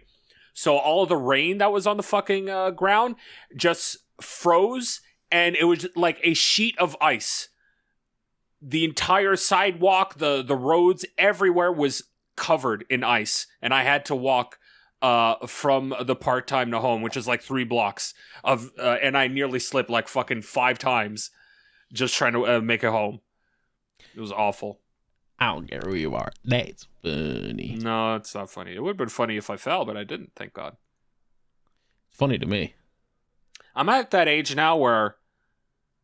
So all of the rain that was on the fucking ground just froze. And it was like a sheet of ice. The entire sidewalk, the roads, everywhere was covered in ice. And I had to walk from the part-time to home, which is like 3 blocks of, and I nearly slipped like fucking 5 times just trying to make it home. It was awful. I don't care who you are. That's funny. No, it's not funny. It would have been funny if I fell, but I didn't, thank God. It's funny to me. I'm at that age now where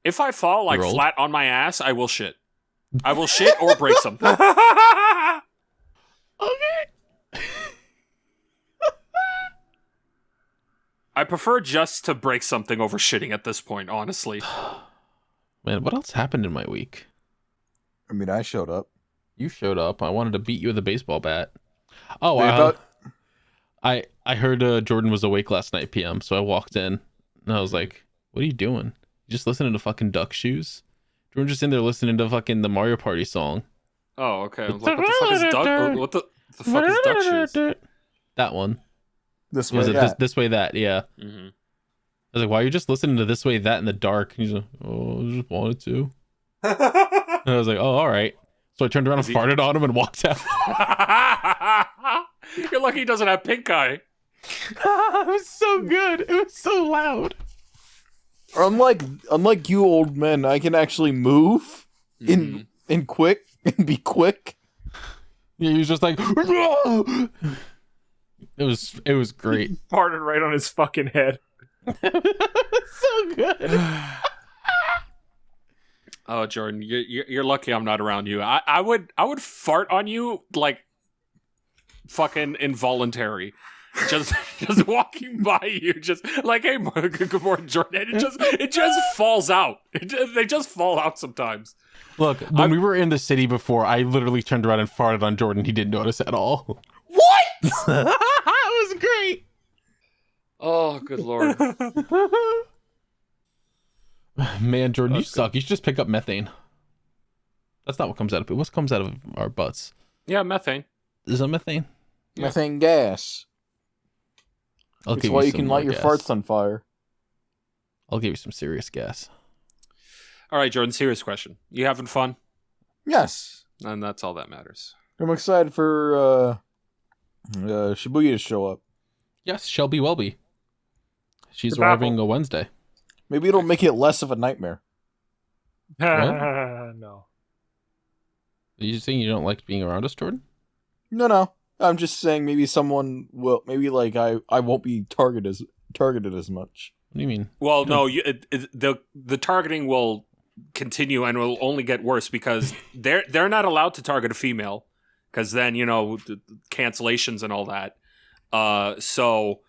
if I fall like flat on my ass, I will shit. I will shit or break something. Okay. I prefer just to break something over shitting at this point, honestly. Man, what else happened in my week? I mean, I showed up. You showed up. I wanted to beat you with a baseball bat. Oh, I heard Jordan was awake last night PM, so I walked in and I was like, "What are you doing? You just listening to fucking Duck Shoes?" Jordan just in there listening to fucking the Mario Party song. Oh, okay. I was like, what the fuck is Duck? What the fuck is Duck Shoes? That one. This way, that. This way, that. Yeah. Mm-hmm. I was like, "Why are you just listening to This Way, That in the dark?" And he's like, "Oh, I just wanted to." And I was like, "Oh, all right." So I turned around and farted on him and walked out. You're lucky he doesn't have pink eye. It was so good. It was so loud. Unlike you old men, I can actually move in quick and be quick. Yeah, he was just like, it was great. He farted right on his fucking head. So good. Oh, Jordan, you're lucky I'm not around you. I would fart on you like fucking involuntary. Just walking by you, just like, "Hey, good morning, Jordan." It just falls out. They just fall out sometimes. Look, when we were in the city before, I literally turned around and farted on Jordan. He didn't notice at all. What? It was great. Oh, good Lord. Man, Jordan, you suck. You should just pick up methane. That's not what comes out of it. What comes out of our butts? Yeah, methane. Is that methane? Yeah. Methane gas. I'll That's why you can light your gas. farts on fire. I'll give you some serious gas. All right, Jordan, serious question. You having fun? Yes. And that's all that matters. I'm excited for Shibuya to show up. Yes, Shelby Welby. She's The arriving Babel. a Wednesday. Maybe it'll make it less of a nightmare. No. Are you saying you don't like being around us, Jordan? No. I'm just saying maybe someone will. Maybe like I won't be targeted as much. What do you mean? Well, no, the targeting will continue and will only get worse because they're not allowed to target a female because then the cancellations and all that. So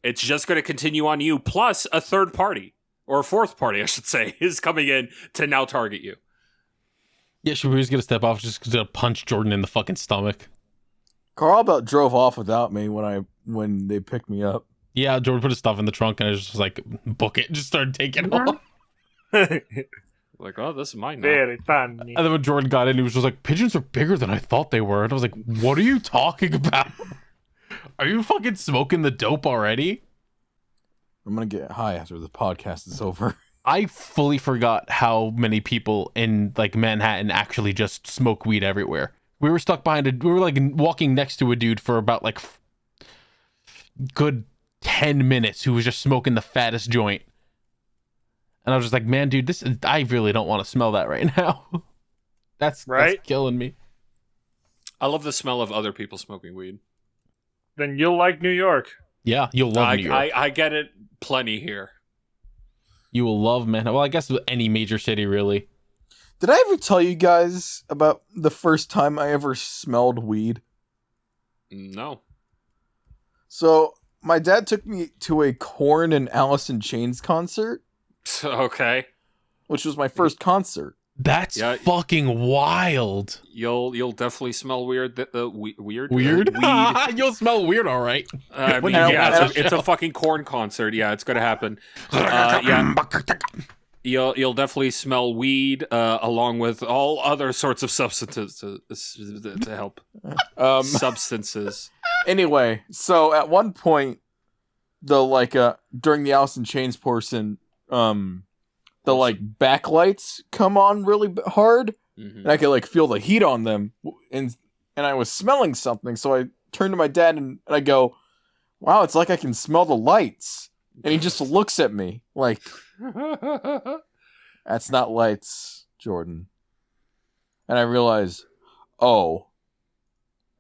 it's just going to continue on you. Plus, a third party or a fourth party, I should say, is coming in to now target you. Yeah, Shibuya's gonna step off, just gonna punch Jordan in the fucking stomach. Carl about drove off without me when they picked me up. Yeah, Jordan put his stuff in the trunk and I was just like, book it. Just started taking off. Like, oh, this is mine now. Very funny. And then when Jordan got in, he was just like, pigeons are bigger than I thought they were. And I was like, what are you talking about? Are you fucking smoking the dope already? I'm gonna get high after the podcast is over. I fully forgot how many people in like Manhattan actually just smoke weed everywhere. We were stuck behind we were like walking next to a dude for about like good 10 minutes who was just smoking the fattest joint. And I was just like, man, dude, I really don't want to smell that right now. That's killing me. I love the smell of other people smoking weed. Then you'll like New York. Yeah, you'll love New York. I get it plenty here. You will love Manhattan. Well, I guess any major city, really. Did I ever tell you guys about the first time I ever smelled weed? No. So, my dad took me to a Korn and Alice in Chains concert. Okay. Which was my first concert. That's fucking wild. You'll definitely smell weird. Weird? Weird? Weed. You'll smell weird, all right. I mean, yeah, it's a fucking Korn concert. Yeah, it's gonna happen. Yeah. You'll definitely smell weed along with all other sorts of substances to help. Substances. Anyway, so at one point, during the Alice in Chains portion, the backlights come on really hard, and I could feel the heat on them, and I was smelling something. So I turned to my dad and I go, "Wow, it's like I can smell the lights." And he just looks at me like, "That's not lights, Jordan." And I realize, oh,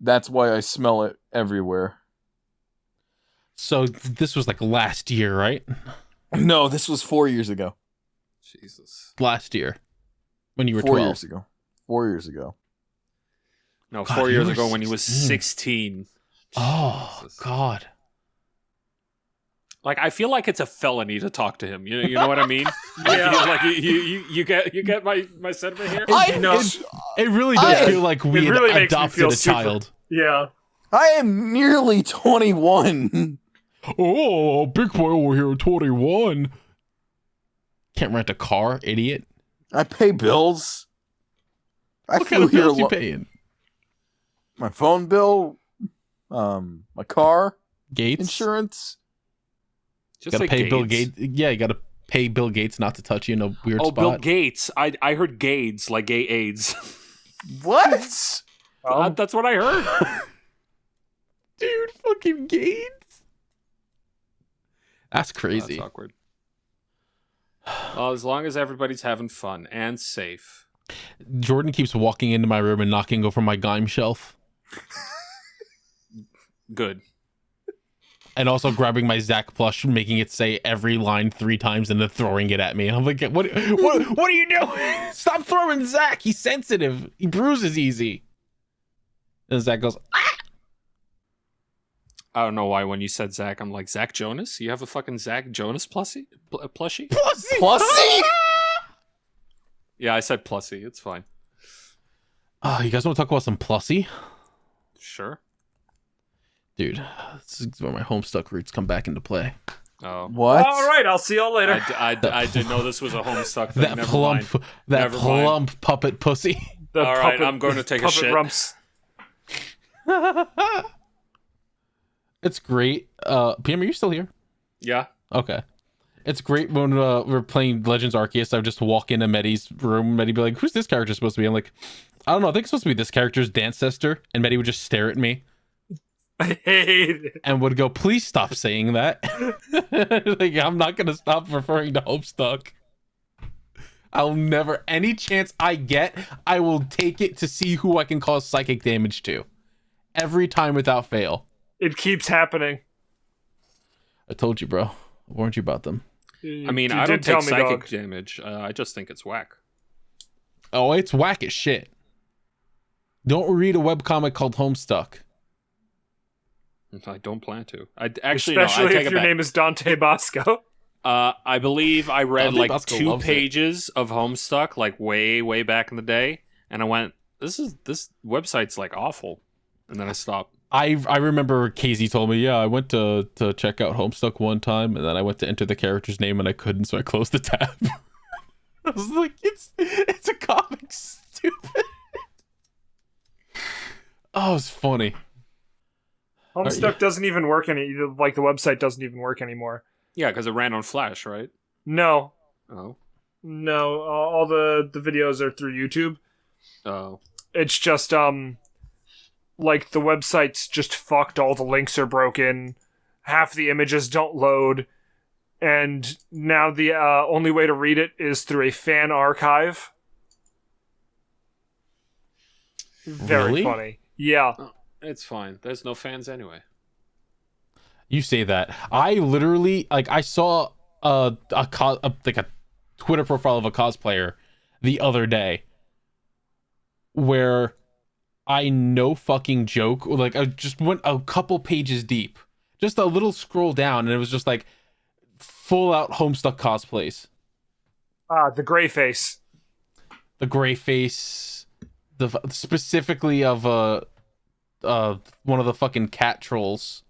that's why I smell it everywhere. So this was last year, right? No, this was 4 years ago. Jesus. Last year. When you were 4 12. years ago. 4 years ago. No, God, 4 years you were ago when he was 16. 16. Oh, Jesus. God. I feel like it's a felony to talk to him. You know what I mean? Yeah. You get my sentiment here? It really does feel like we really had makes me adopted feel a child. Yeah. I am nearly 21. Oh, big boy over here, 21. Can't rent a car, idiot. I pay bills. What kind of bills you paying? My phone bill, my car, Gates? insurance. Just Gotta like pay Bill Gates. Gates. Yeah, you gotta pay Bill Gates not to touch you in a weird Oh, spot. Bill Gates. I heard Gades, like gay AIDS. What? That's what I heard. Dude, fucking Gates. That's crazy. That's awkward. Well, as long as everybody's having fun and safe. Jordan keeps walking into my room and knocking over my Gime shelf. Good. And also grabbing my Zach plush, making it say every line 3 times and then throwing it at me. And I'm like, what are you doing? Stop throwing Zach. He's sensitive. He bruises easy. And Zach goes, ah! I don't know why when you said Zach, I'm like, Zach Jonas? You have a fucking Zach Jonas plushie? Plussy? Yeah, I said plushie. It's fine. You guys want to talk about some plussy? Sure. Dude, this is where my Homestuck roots come back into play. Oh. What? All right, I'll see y'all later. I didn't know this was a Homestuck thing. That Never plump, mind. that Never mind. plump puppet pussy. The All right, I'm going to take a puppet shit. Rumps. It's great. PM, are you still here? Yeah. Okay. It's great when we're playing Legends Arceus. I would just walk into Metty's room. Metty be like, "Who's this character supposed to be?" I'm like, "I don't know. I think it's supposed to be this character's dance sister." And Metty would just stare at me I hate it. and would go, "Please stop saying that." Like, I'm not gonna stop referring to Homestuck. I'll never, any chance I get, I will take it to see who I can cause psychic damage to. Every time without fail. It keeps happening. I told you, bro. I warned you about them. I mean, You I don't did tell take me, psychic dog. damage. I just think it's whack. Oh, it's whack as shit. Don't read a webcomic called Homestuck. I don't plan to. I actually, no, I Especially take if it your back. name is Dante Bosco. I believe I read Dante like Bosco 2 loves it. pages of Homestuck, like way back in the day, and I went, "This website's like awful," and then I stopped. I remember Casey told me, yeah, I went to check out Homestuck one time, and then I went to enter the character's name and I couldn't, so I closed the tab. I was like, it's a comic, stupid. Oh, it's funny. Homestuck doesn't even work like the website doesn't even work anymore. Yeah, because it ran on Flash, right? No, Oh, all the videos are through YouTube. oh, It's just like the website's just fucked. All the links are broken. Half the images don't load, and now the only way to read it is through a fan archive. Very Really? funny. Yeah. it's fine. There's no fans anyway. You say that. I literally, like, I saw a Twitter profile of a cosplayer the other day where I no fucking joke, like, I just went a couple pages deep, just a little scroll down, and it was just like full out Homestuck cosplays. The gray face. The gray face, specifically of one of the fucking cat trolls.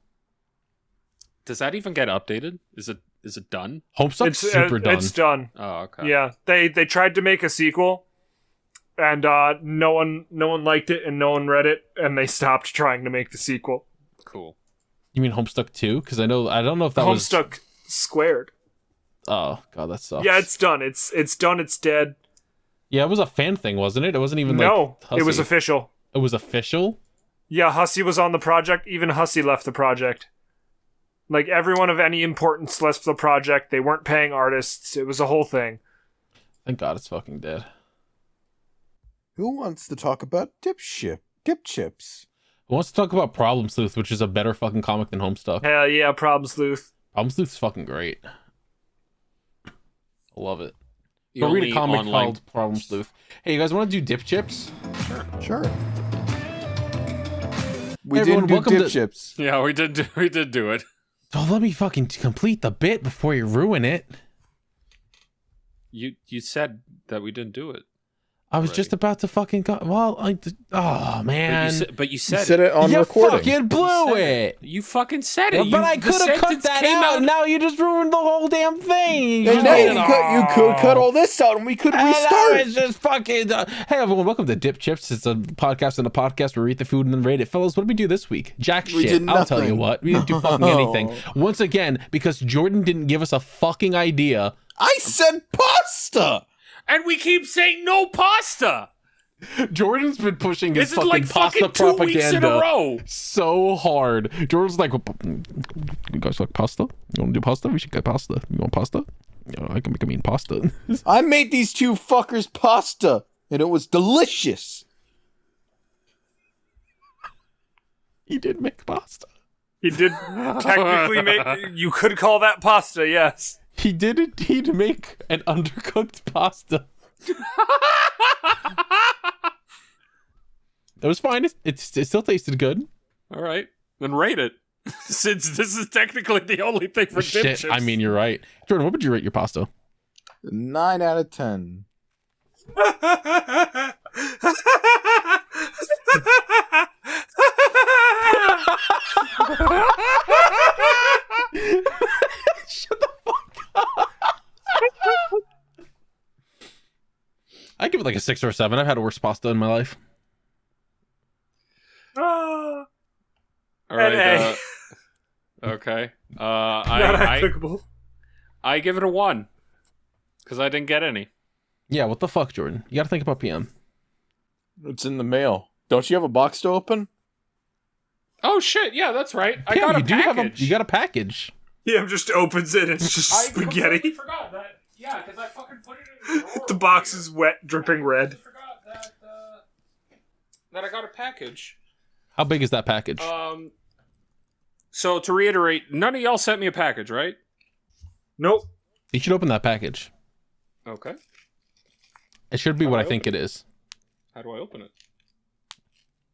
Does that even get updated? Is it done? Homestuck's super done. It's done. Oh, okay. Yeah, they tried to make a sequel, and no one liked it, and no one read it, and they stopped trying to make the sequel. Cool. You mean Homestuck 2? Because I don't know if that was. Homestuck squared. Oh god, that sucks. Yeah, it's done. It's done. It's dead. Yeah, it was a fan thing, wasn't it? It wasn't even No, like it was Hussey. official. It was official. Yeah, Hussey was on the project. Even Hussey left the project. Like, everyone of any importance left the project. They weren't paying artists. It was a whole thing. Thank God it's fucking dead. Who wants to talk about DipShips? Who wants to talk about Problem Sleuth, which is a better fucking comic than Homestuck? Hell yeah, Problem Sleuth. Problem Sleuth's fucking great. I love it. The Go read only a comic online- called Problem Sleuth. Hey, you guys want to do DipShips? Sure. We Hey, everyone, didn't do welcome to- DipShips. Yeah, we did do it. Don't let me fucking complete the bit before you ruin it. You said that we didn't do it. I was Right. just about to fucking go. Well, oh man, But you You said, said it on you recording. fucking blew it. You fucking said it. But I The could have cut sentence that came out. And now you just ruined the whole damn thing. And now you could cut all this out and we could And now restart. it's just fucking. Hey everyone, welcome to DipShips. It's a podcast and a podcast where we eat the food and then rate it. Fellas, what did we do this week? Jack We shit. did I'll tell you nothing. what. We didn't do fucking anything. Once again, because Jordan didn't give us a fucking idea. I said pasta. And we keep saying no pasta. Jordan's been pushing his This is fucking like pasta fucking 2 weeks in a propaganda row. so hard. Jordan's like, you guys like pasta? You want to do pasta? We should get pasta. You want pasta? I can make a mean pasta. I made these two fuckers pasta, and it was delicious. He did make pasta. He did technically make... You could call that pasta, yes. He did indeed make an undercooked pasta. It was fine. It still tasted good. All right, then rate it. Since this is technically the only thing for Shit, DipShips. I mean, you're right. Jordan, what would you rate your pasta? 9 out of 10. Shut the fuck up. I give it like a 6 or a 7. I've had worse pasta in my life. Ah. Okay. Not I applicable. I give it a 1 because I didn't get any. Yeah, what the fuck, Jordan? You gotta think about PM. It's in the mail. Don't you have a box to open? Oh shit! Yeah, that's right. I PM, got a you do have package. you got a package. Yeah, just opens it and it's just I spaghetti. completely forgot that. Yeah, because I fucking put it in the drawer. The box is wet, dripping red. I forgot that I got a package. How big is that package? So to reiterate, none of y'all sent me a package, right? Nope. You should open that package. Okay. It should be How what do I I think open it is. How do I open it?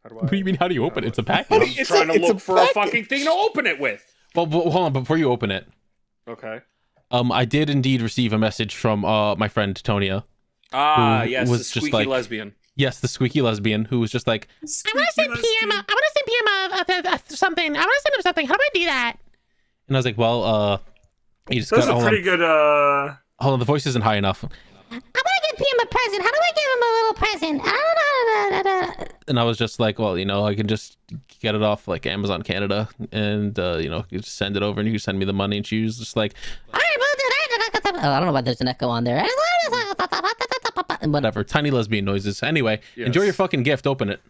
How do I? What do you mean? How do you open it? It's a I'm package. trying to it's look a for a package. fucking thing to open it with. Well, hold on. Before you open it, Okay. I did indeed receive a message from my friend Tonia. Ah, Who yes, was the just squeaky like- lesbian. Yes, the squeaky lesbian who was just like, I want to send PM. I want to send PM something. I want to send him something. How do I do that? and I was like, well, you just That's got a hold pretty on, good, hold on, the voice isn't high enough. I want to give PM a present. How do I give him a little present? I don't know. And I was just like, well, I can just get it off like Amazon Canada, and you just send it over, and you can send me the money. And she was just like, All right, we'll do that. Oh, I don't know why there's an echo on there. whatever, tiny lesbian noises. Anyway, Yes. enjoy your fucking gift. Open it.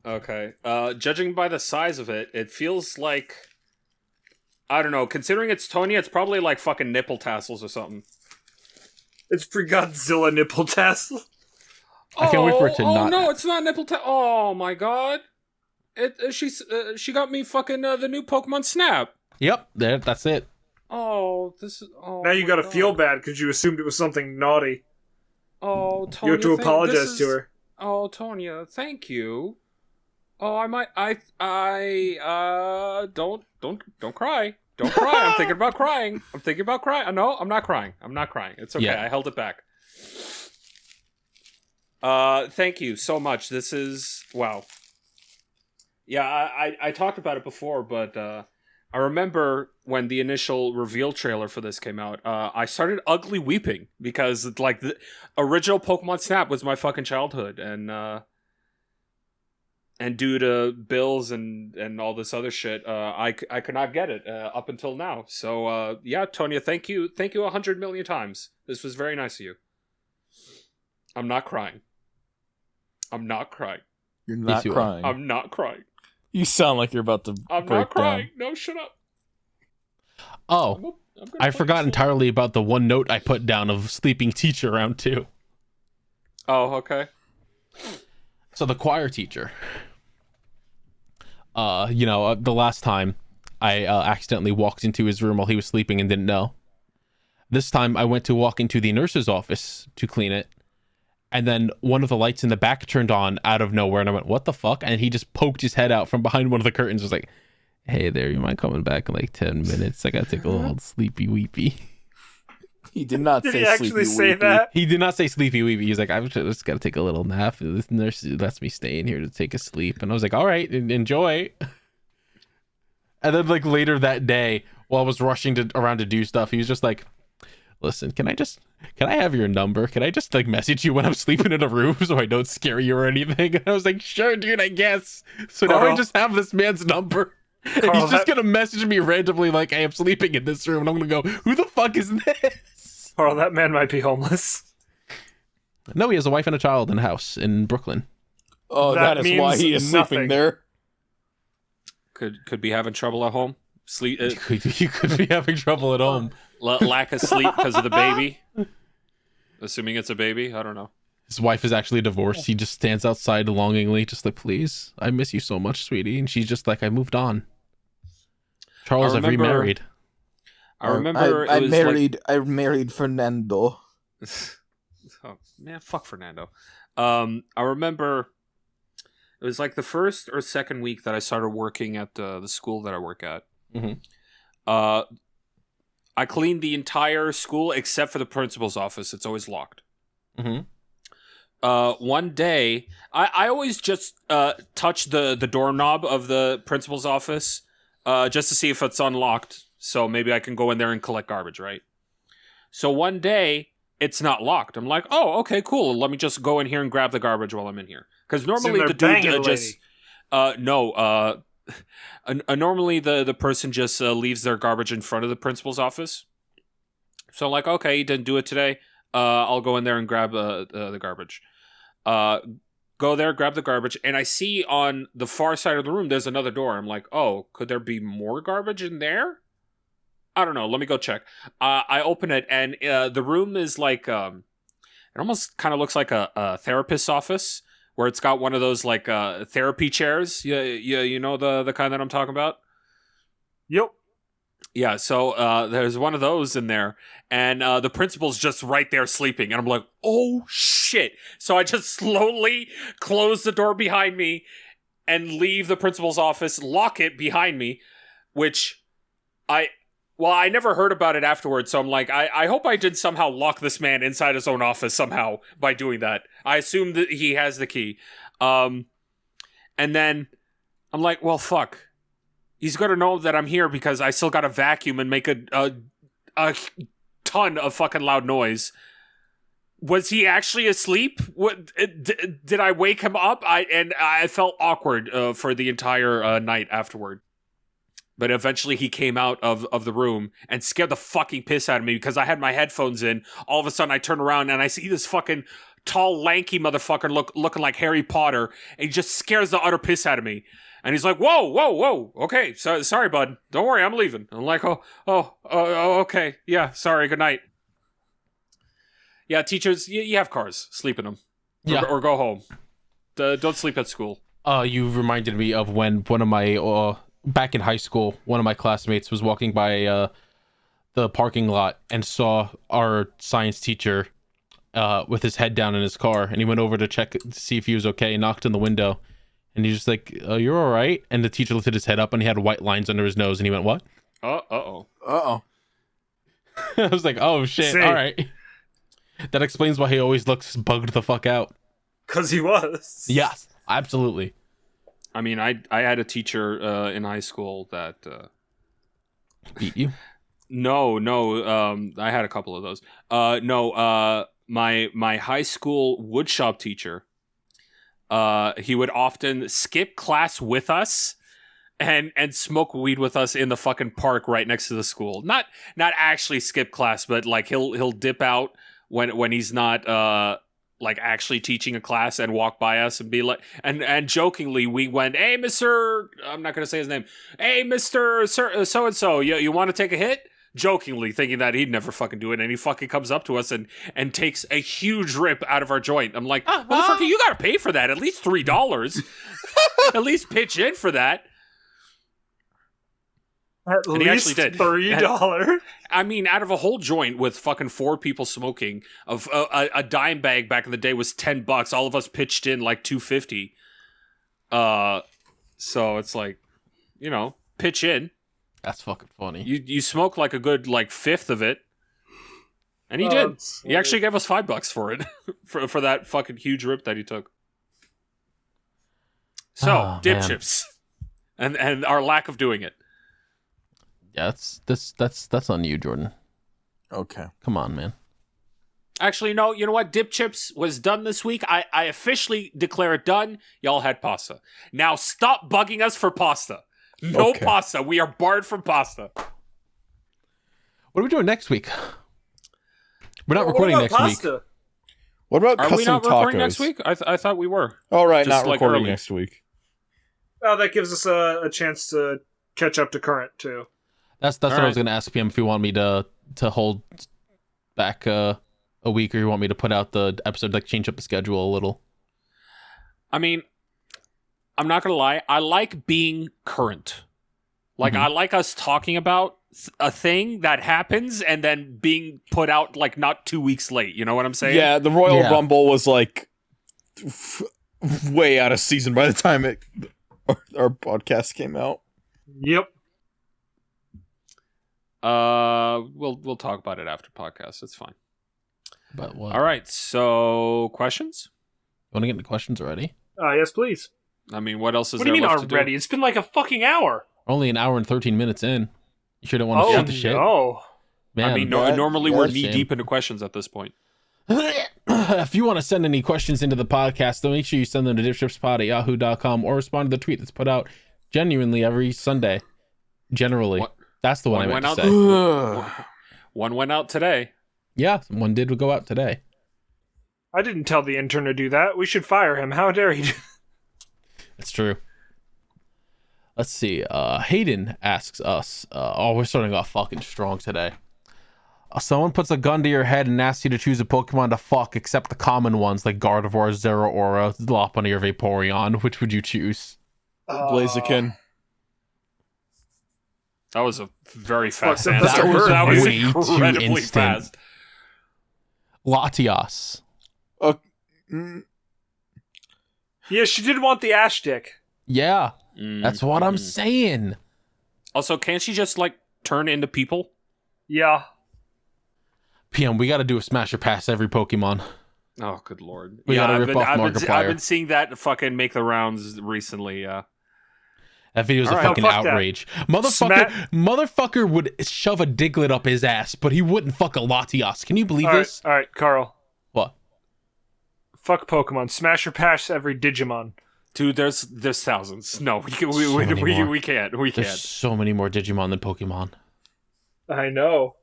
Okay. Judging by the size of it, it feels like, I don't know. Considering it's Tonya, it's probably like fucking nipple tassels or something. it's pretty Godzilla nipple tassel. I can't wait for it to oh, not. Oh no, it's not nipple tassel. Oh my god. She got me fucking the new Pokemon Snap. Yep, that's it. Oh, this is. Oh, Now you my gotta God. feel bad because you assumed it was something naughty. Oh, Tonya, You have to apologize to her. Oh, Tonya, thank you. Oh, I might. Don't cry. Don't cry. I'm thinking about crying. I'm thinking about crying. No, I'm not crying. I'm not crying. It's okay. Yeah. I held it back. Thank you so much. This is wow. Yeah, I talked about it before, but I remember when the initial reveal trailer for this came out, I started ugly weeping because like the original Pokemon Snap was my fucking childhood, and due to bills and all this other shit, I could not get it up until now. So yeah, Tonya, thank you 100 million times. This was very nice of you. I'm not crying. I'm not crying. You're not you are. crying. I'm not crying. You sound like you're about to I'm break not crying. down. No, shut up. Oh, I'm gonna I fucking forgot sleep. entirely about the one note I put down of sleeping teacher round 2. Oh, okay. So the choir teacher. The last time I accidentally walked into his room while he was sleeping and didn't know. This time I went to walk into the nurse's office to clean it, and then one of the lights in the back turned on out of nowhere, and I went, what the fuck? And he just poked his head out from behind one of the curtains, was like, hey there, you mind coming back in like 10 minutes? I gotta take a little sleepy weepy. He did not Did say he actually sleepy say weepy. that? He did not say sleepy weepy. He's like, I've just gotta take a little nap. This nurse lets me stay in here to take a sleep. And I was like, all right, enjoy. And then like later that day, while I was rushing around to do stuff, he was just like, listen, can I have your number? Can I just like message you when I'm sleeping in a room so I don't scare you or anything? And I was like, sure, dude, I guess. So now I Carl. just have this man's number. And Carl, he's just that- gonna message me randomly like, hey, I'm sleeping in this room. And I'm gonna go, who the fuck is this? Carl, that man might be homeless. No, he has a wife and a child in a house in Brooklyn. Oh, That that is why means he is nothing. sleeping there. Could be having trouble at home. Sleep. You could be having trouble at home. Lack of sleep because of the baby. Assuming it's a baby, I don't know. His wife is actually divorced. He just stands outside longingly, just like, please, I miss you so much, sweetie. And she's just like, I moved on. Charles, I've remember- remarried. I remember I it was married Fernando. Like, oh man, fuck Fernando. I remember it was like the first or second week that I started working at the school that I work at. Mhm. I cleaned the entire school except for the principal's office. It's always locked. Mm-hmm. One day, I always just touch the doorknob of the principal's office just to see if it's unlocked. So maybe I can go in there and collect garbage, right? So one day, it's not locked. I'm like, oh, okay, cool. Let me just go in here and grab the garbage while I'm in here. Because normally there the dude banging a just... normally the person just leaves their garbage in front of the principal's office. So I'm like, okay, you didn't do it today. I'll go in there and grab the garbage. Go there, grab the garbage, and I see on the far side of the room there's another door. I'm like, oh, could there be more garbage in there? I don't know. Let me go check. I open it, and the room is like, it almost kind of looks like a therapist's office, where it's got one of those like therapy chairs. Yeah, you know the kind that I'm talking about. Yep. Yeah, so there's one of those in there, and the principal's just right there sleeping, and I'm like, oh shit. So I just slowly close the door behind me and leave the principal's office, lock it behind me, which I never heard about it afterwards, so I'm like, I hope I did somehow lock this man inside his own office somehow by doing that. I assume that he has the key. And then I'm like, well, fuck. He's going to know that I'm here because I still got to vacuum and make a ton of fucking loud noise. Was he actually asleep? What did I wake him up? I felt awkward for the entire night afterward. But eventually he came out of the room and scared the fucking piss out of me because I had my headphones in. All of a sudden I turn around and I see this fucking tall, lanky motherfucker looking like Harry Potter, and he just scares the utter piss out of me. And he's like, whoa, okay, sorry, bud. Don't worry, I'm leaving. I'm like, oh, okay, yeah, sorry, good night. Yeah, teachers, you have cars. Sleep in them. Yeah. Or go home. Don't sleep at school. You reminded me of when one of my, back in high school, one of my classmates was walking by the parking lot and saw our science teacher with his head down in his car, and he went over to check to see if he was okay, knocked on the window. And he's just like, you're all right? And the teacher lifted his head up, and he had white lines under his nose, and he went, what? Uh-oh. Uh-oh. I was like, oh, shit, all right. That explains why he always looks bugged the fuck out. Because he was. Yes, absolutely. I mean, I had a teacher in high school that... Beat you? No, I had a couple of those. My high school woodshop teacher... he would often skip class with us and smoke weed with us in the fucking park right next to the school. Not actually skip class, but like he'll dip out when he's not like actually teaching a class and walk by us and be like, and jokingly we went, hey, Mr. I'm not gonna say his name. Hey, Mr. Sir, so and so, you want to take a hit? Jokingly thinking that he'd never fucking do it, and he fucking comes up to us and takes a huge rip out of our joint. I'm like, motherfucker, you gotta pay for that, at least $3. At least pitch in for that. At And least he actually did. $3. I mean, out of a whole joint with fucking 4 people smoking, of a dime bag back in the day was $10. All of us pitched in like $2.50. So it's like, pitch in. That's fucking funny. You smoke like a good like fifth of it, and he did. He actually gave us $5 for it, for that fucking huge rip that he took. So DipShips, and our lack of doing it. Yeah, that's on you, Jordan. Okay. Come on, man. Actually, no. You know what? DipShips was done this week. I officially declare it done. Y'all had pasta. Now stop bugging us for pasta. No pasta. We are barred from pasta. What are we doing next week? We're not recording next week. What about Are custom we not tacos? recording next week? I thought we were. All right, Just not like recording early. next week. Oh, that gives us a chance to catch up to current, too. That's what I was going to ask PM if you want me to hold back a week, or you want me to put out the episode, like change up the schedule a little. I mean, I'm not gonna lie. I like being current. Like I like us talking about a thing that happens and then being put out like not 2 weeks late. You know what I'm saying? Yeah, the Royal Rumble was like way out of season by the time our podcast came out. Yep. We'll talk about it after podcast. It's fine. But what? All right. So questions? Want to get into questions already? Yes, please. I mean, what else is What do you there mean left already? to do? It's been like a fucking hour. Only an hour and 13 minutes in. You sure don't want to shoot the shit? No. Man, I mean, normally we're knee deep into questions at this point. If you want to send any questions into the podcast, then make sure you send them to DipShipsPod at yahoo.com or respond to the tweet that's put out Genuinely, every Sunday. Generally. What? That's the one I One meant went to say. One went out today. Yeah, one did go out today. I didn't tell the intern to do that. We should fire him. How dare he? It's true. Let's see. Hayden asks us. We're starting off fucking strong today. Someone puts a gun to your head and asks you to choose a Pokemon to fuck, except the common ones like Gardevoir, Zeraora, Lopunny, or Vaporeon. Which would you choose? Blaziken. That was a very fast That answer. was That was way too incredibly instant. fast. Latias. Yeah, she did want the ash dick. Yeah, that's what I'm saying. Also, can't she just like turn into people? Yeah. PM, we got to do a smash or pass every Pokemon. Oh, good lord! We gotta rip off I've Markiplier. been seeing that fucking make the rounds recently. That video's a All right, fucking fuck that. outrage. Motherfucker would shove a Diglett up his ass, but he wouldn't fuck a Latias. Can you believe this? All right, Carl. What? Fuck Pokemon. Smash or pass every Digimon. Dude, there's thousands. No, we can't. more. We can't. There's so many more Digimon than Pokemon. I know.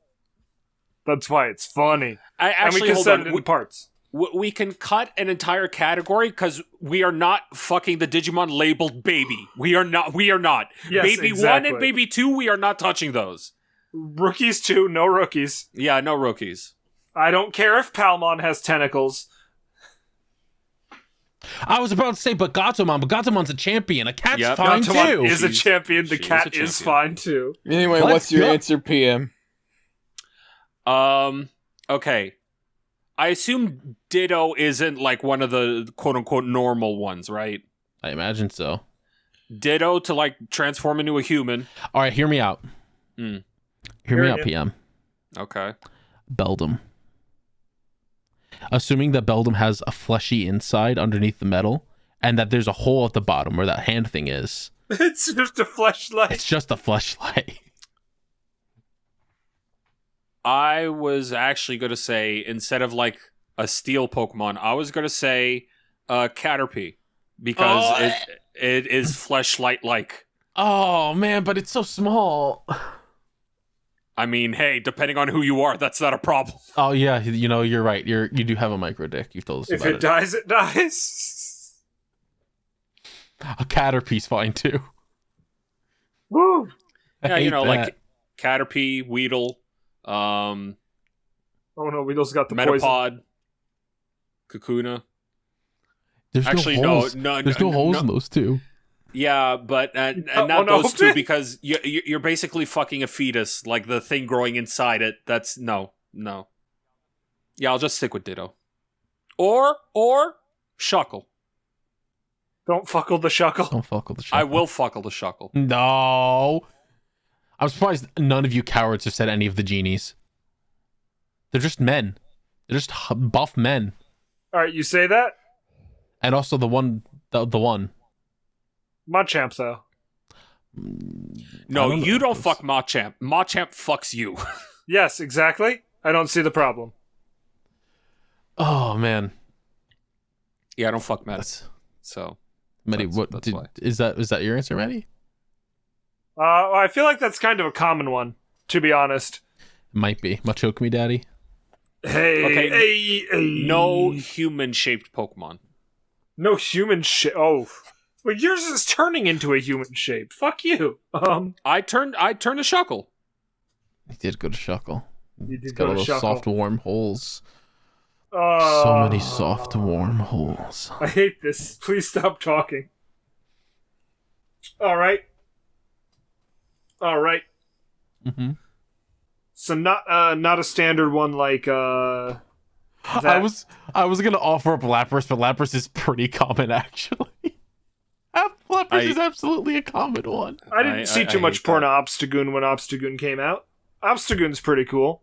That's why it's funny. I And actually we can hold send on. it in parts. We can cut an entire category because we are not fucking the Digimon labeled baby. We are not. Yes, baby exactly. 1 and baby 2, we are not touching those. Rookies too, no rookies. Yeah, no rookies. I don't care if Palmon has tentacles. I was about to say, but Gatomon's a champion. A cat's Yep. fine Gatomon too. is a champion. The she is cat a champion. is fine too. Anyway, Let's what's your go. answer, PM? Okay. I assume Ditto isn't like one of the quote unquote normal ones, right? I imagine so. Ditto to like transform into a human. All right, hear me out. Hmm. Hear me Hearing out, you. PM. Okay. Beldum. Assuming that Beldum has a fleshy inside underneath the metal, and that there's a hole at the bottom where that hand thing is. It's just a fleshlight. It's just a fleshlight. I was actually going to say, instead of like a steel Pokemon, I was going to say Caterpie. Because it is fleshlight-like. Oh man, but it's so small. I mean, hey, depending on who you are, that's not a problem. Oh yeah, you know, you're right. You do have a micro dick. You've told us If about it dies, it dies. A Caterpie's fine too. Woo! I Yeah, you hate know, that. like Caterpie, Weedle, Oh no, Weedle's got the poison. Metapod, Kakuna. There's Actually, no holes. no, There's no holes in those two. Yeah, but and Oh, not no. those two because you're basically fucking a fetus, like the thing growing inside it. That's no. Yeah, I'll just stick with Ditto, or Shuckle. Don't fuckle the Shuckle. Don't fuck with the I Shuckle. will fuckle the Shuckle. No. I'm surprised none of you cowards have said any of the genies. They're just men. They're just buff men. All right, you say that? And also the one. Machamp, though. No, don't know you if don't it's- fuck Machamp. Machamp fucks you. Yes, exactly. I don't see the problem. Oh man. Yeah, I don't fuck Metty. That's So, Metty. That's- What that's did, why. is that your answer, Metty? I feel like that's kind of a common one, to be honest. Might be. Machoke me, daddy. Hey, Okay, hey. no human-shaped Pokemon. No human shape. Oh. Well, yours is turning into a human shape. Fuck you. I turned to Shuckle. He did go to Shuckle. You He's did got go all to those Shuckle. soft, warm holes. So many soft, warm holes. I hate this. Please stop talking. All right. Mm-hmm. So not a standard one like that. I was gonna offer up Lapras, but Lapras is pretty common actually. Lapras is absolutely a common one. I didn't see too much porn of Obstagoon when Obstagoon came out. Obstagoon's pretty cool.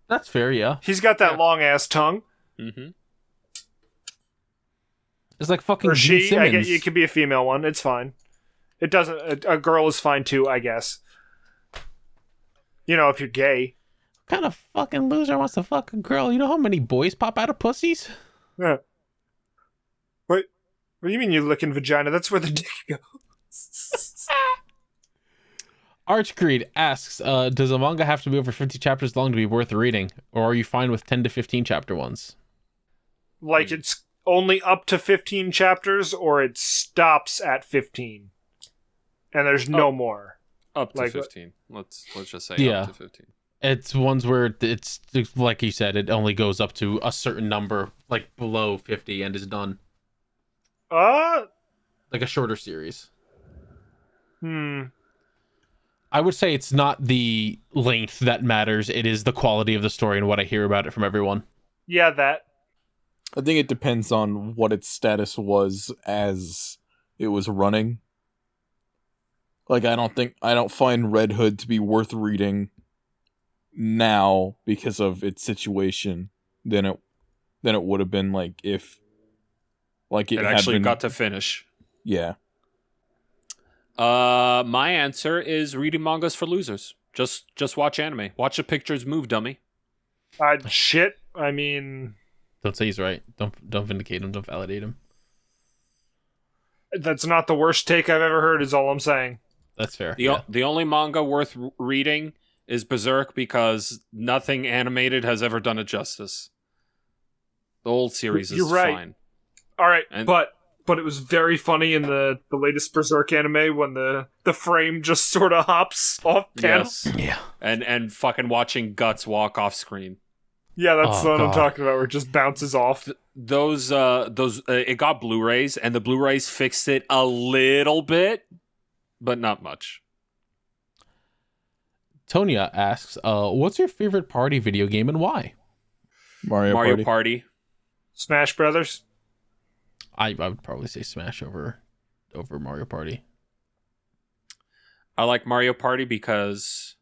That's fair, yeah. He's got that long ass tongue. Mm-hmm. It's like fucking Or Gene she. I Simmons. get it could be a female one. It's fine. It doesn't. A girl is fine too, I guess. You know, if you're gay. What kind of fucking loser wants to fuck a girl? You know how many boys pop out of pussies? Yeah. What do you mean you're licking vagina? That's where the dick goes. Archcreed asks, does a manga have to be over 50 chapters long to be worth reading? Or are you fine with 10 to 15 chapter ones? Like, it's only up to 15 chapters, or it stops at 15, and there's no more. Up to Like, 15. Let's just say Yeah. up to 15. It's ones where it's like you said, it only goes up to a certain number, like below 50, and is done. Like a shorter series. I would say it's not the length that matters. It is the quality of the story and what I hear about it from everyone. Yeah, that. I think it depends on what its status was as it was running. Like, I don't find Red Hood to be worth reading now because of its situation than it would have been like if like it had actually been, got to finish. Yeah. My answer is reading mangas for losers. Just watch anime. Watch the pictures move, dummy. Shit. I mean, Don't say he's right. Don't vindicate him. Don't validate him. that's not the worst take I've ever heard, is all I'm saying. That's fair. The only manga worth reading is Berserk because nothing animated has ever done it justice. The old series is You're right. fine. All right, And- but it was very funny in the latest Berserk anime when the frame just sort of hops off panel. Yes. Yeah. And fucking watching Guts walk off screen. Yeah, that's Oh, what I'm God. talking about, where it just bounces off. Those it got Blu-rays, and the Blu-rays fixed it a little bit, but not much. Tonya asks, what's your favorite party video game and why? Mario Party. Smash Brothers. I would probably say Smash over Mario Party. I like Mario Party because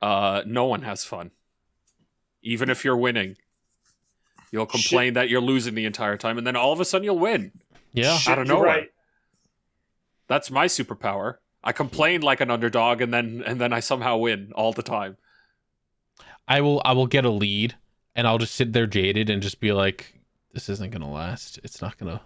no one has fun. Even if you're winning, you'll complain that you're losing the entire time, and then all of a sudden you'll win. Yeah. Shit, I don't you're know. right. That's my superpower. I complain like an underdog, and then I somehow win all the time. I will get a lead, and I'll just sit there jaded and just be like, this isn't gonna last. It's not gonna.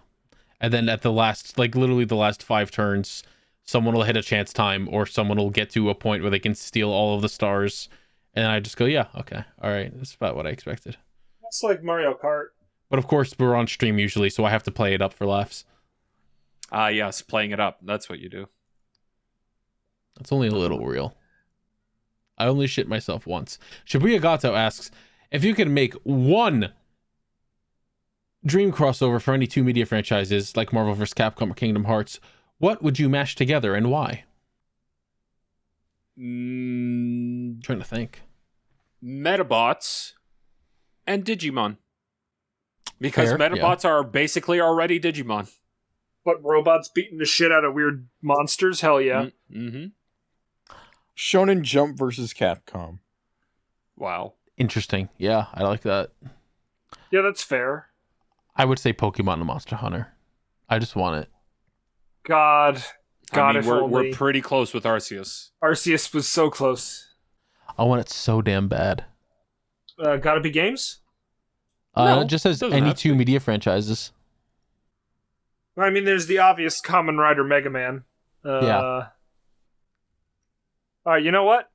And then at the last, like literally the last 5 turns, someone will hit a chance time, or someone will get to a point where they can steal all of the stars, and I just go, yeah, okay, all right, that's about what I expected. That's like Mario Kart. But of course, we're on stream usually, so I have to play it up for laughs. Yes, playing it up. That's what you do. It's only a little real. I only shit myself once. Shibuya Gato asks, if you could make one dream crossover for any 2 media franchises, like Marvel vs. Capcom or Kingdom Hearts, what would you mash together and why? Trying to think. Metabots and Digimon. Because Fair, Metabots are basically already Digimon. But robots beating the shit out of weird monsters? Hell yeah. Mm-hmm. Shonen Jump versus Capcom. Wow. Interesting. Yeah, I like that. Yeah, that's fair. I would say Pokemon and Monster Hunter. I just want it. God, I mean, if we're only. pretty close with Arceus. Arceus was so close. I want it so damn bad. Gotta be games? No, it just says doesn't any have 2 to. media franchises. I mean, there's the obvious Kamen Rider Mega Man. Yeah. You know what?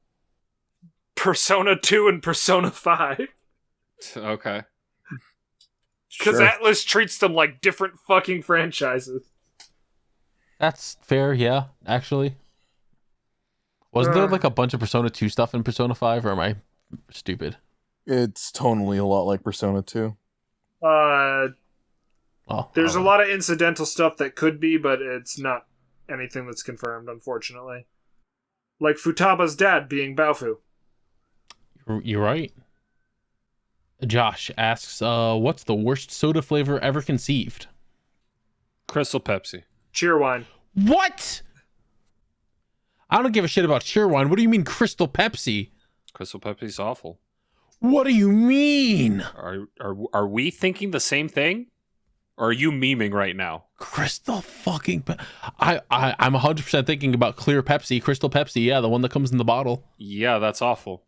Persona 2 and Persona 5. Okay. Because Sure. Atlas treats them like different fucking franchises. That's fair, yeah, actually. Wasn't there like a bunch of Persona 2 stuff in Persona 5, or am I stupid? It's tonally a lot like Persona 2. Well, There's a lot of incidental stuff that could be, but it's not anything that's confirmed, unfortunately. Like Futaba's dad being Baofu. You're right. Josh asks, what's the worst soda flavor ever conceived? Crystal Pepsi. Cheerwine. What? I don't give a shit about Cheerwine. What do you mean Crystal Pepsi? Crystal Pepsi's awful. What do you mean? Are we thinking the same thing? Or are you memeing right now? Crystal fucking I'm 100% thinking about clear Pepsi, Crystal Pepsi, yeah, the one that comes in the bottle. Yeah, that's awful.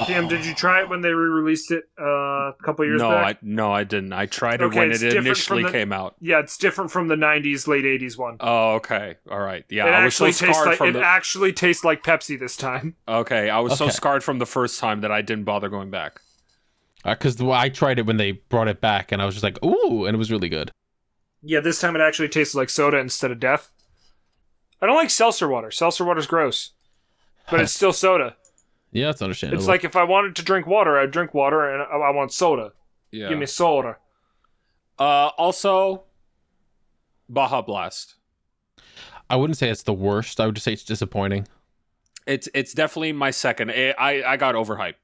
PM, did you try it when they re-released it a couple years back? No, I didn't. I tried it Okay, when it's it different initially from the- came out. Yeah, it's different from the 90s, late 80s one. Oh, okay. All right. Yeah, It I was so actually tastes scarred like from actually tastes like Pepsi this time. Okay, I was so Okay. scarred from the first time that I didn't bother going back. Because I tried it when they brought it back, and I was just like, ooh, and it was really good. Yeah, this time it actually tastes like soda instead of death. I don't like seltzer water. Seltzer water's gross. But it's still soda. Yeah, it's understandable. It's like if I wanted to drink water, I'd drink water, and I want soda. Yeah. Give me soda. Also, Baja Blast. I wouldn't say it's the worst. I would just say it's disappointing. It's definitely my second. I got overhyped.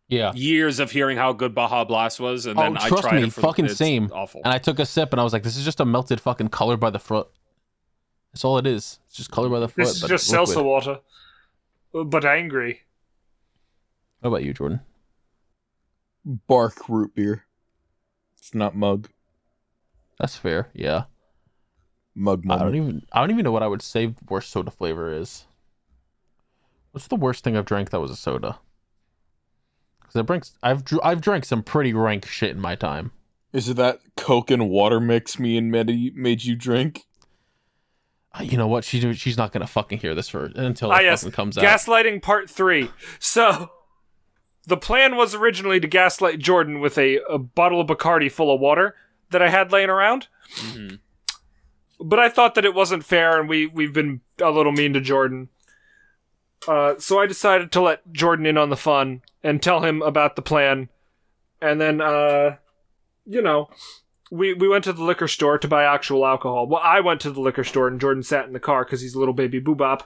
Yeah. Years of hearing how good Baja Blast was, and then I trust tried me, it for fucking it's same. Awful. And I took a sip, and I was like, this is just a melted fucking color by the foot. That's all it is. It's just color by the foot. This is but just liquid. seltzer water. But angry. What about you, Jordan? Bark root beer. It's not mug. That's fair. Yeah. Mug I moment. don't even know what I would say worst soda flavor is. What's the worst thing I've drank that was a soda? Because I've drank some pretty rank shit in my time. Is it that Coke and water mix me and Metty made you drink? You know what? She's not gonna fucking hear this until it Yes. fucking comes out. Gaslighting Part 3. So, the plan was originally to gaslight Jordan with a bottle of Bacardi full of water that I had laying around. Mhm. But I thought that it wasn't fair, and we've been a little mean to Jordan. So I decided to let Jordan in on the fun and tell him about the plan. And then, we went to the liquor store to buy actual alcohol. Well, I went to the liquor store, and Jordan sat in the car because he's a little baby boobop.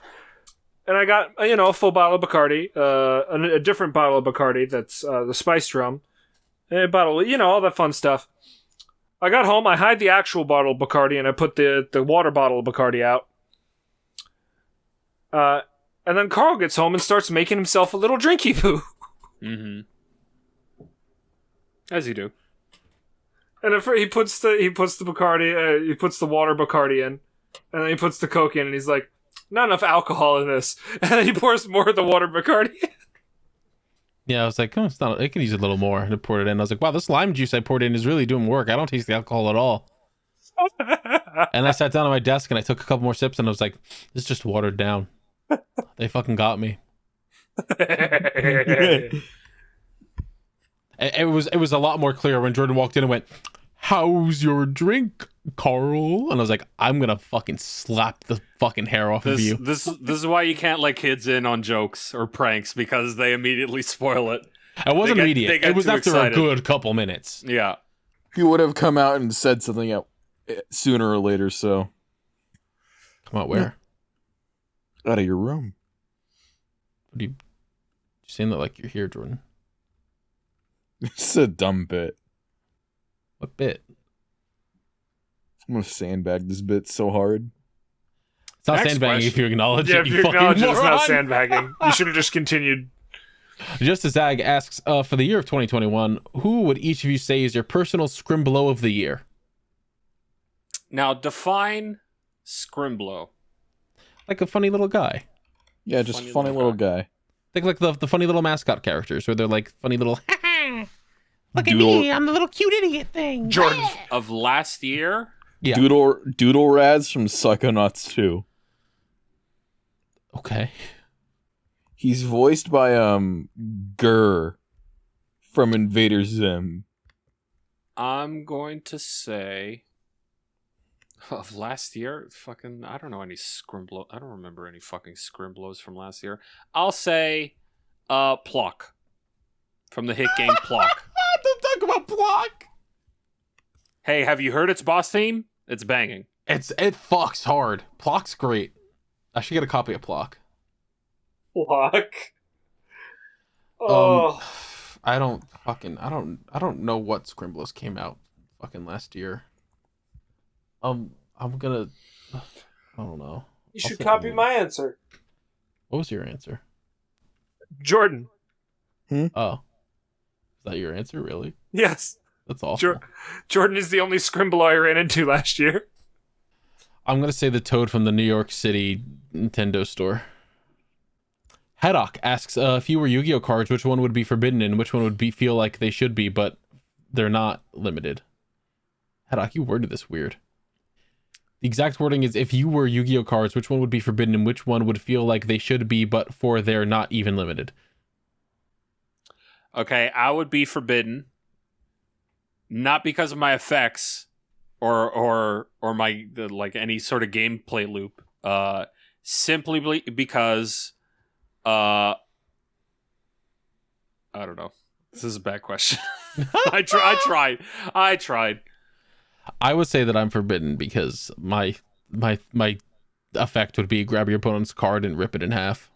And I got, a full bottle of Bacardi, a different bottle of Bacardi that's the spiced rum, a bottle, all that fun stuff. I got home, I hid the actual bottle of Bacardi, and I put the water bottle of Bacardi out. And then Carl gets home and starts making himself a little drinky poo. Mm-hmm. As you do. And he puts the Bacardi, he puts the water Bacardi in, and then he puts the Coke in, and he's like, not enough alcohol in this. And then he pours more of the water Bacardi in. Yeah, I was like, it's not. I could use a little more. And I poured it in. I was like, wow, this lime juice I poured in is really doing work. I don't taste the alcohol at all. And I sat down at my desk and I took a couple more sips and I was like, this is just watered down. They fucking got me. It was a lot more clear when Jordan walked in and went, how's your drink, Carl? And I was like, I'm gonna fucking slap the fucking hair off of you. This is why you can't let kids in on jokes or pranks, because they immediately spoil it. It wasn't They immediate. get It was too after excited. a good couple minutes. Yeah. He would have come out and said something sooner or later, so. Come out where? Out of your room. What are you saying that like you're here, Jordan? It's a dumb bit. What bit? I'm gonna sandbag this bit so hard. It's not Next sandbagging question. if you acknowledge Yeah, it. if You you fucking acknowledge it, it's moron. not sandbagging. You should have just continued. Just as Zag asks, for the year of 2021, who would each of you say is your personal scrimblow of the year? Now define scrimblow. Like a funny little guy. Yeah, just Funny funny little little guy. Think like the funny little mascot characters where they're like funny little Look at me, I'm the little cute idiot thing. Jordan. Of last year? Yeah. Doodle Raz from Psychonauts 2. Okay. He's voiced by Gurr from Invader Zim. I'm going to say of last year, fucking I don't know any scrimblow. I don't remember any fucking scrimblows from last year. I'll say Pluck. From the hit game Pluck. Don't talk about Block. Hey, have you heard its boss theme? It's banging. It fucks hard. Plock's great. I should get a copy of Plock. Block. Oh. I don't know what Scrimblows came out fucking last year. I'm gonna I don't know. You I'll should say copy no. my answer. What was your answer? Jordan. Oh. Is that your answer, really? Yes. That's awful. Jordan is the only scrimblow I ran into last year. I'm gonna say the Toad from the New York City Nintendo store. Haddock asks, if you were Yu-Gi-Oh cards, which one would be forbidden and which one would feel like they should be, but they're not limited? Haddock, you worded this weird. The exact wording is, if you were Yu-Gi-Oh cards, which one would be forbidden and which one would feel like they should be, but for they're not even limited? Okay, I would be forbidden, not because of my effects or my like any sort of gameplay loop. Simply because I don't know. This is a bad question. I tried. I would say that I'm forbidden because my effect would be grab your opponent's card and rip it in half.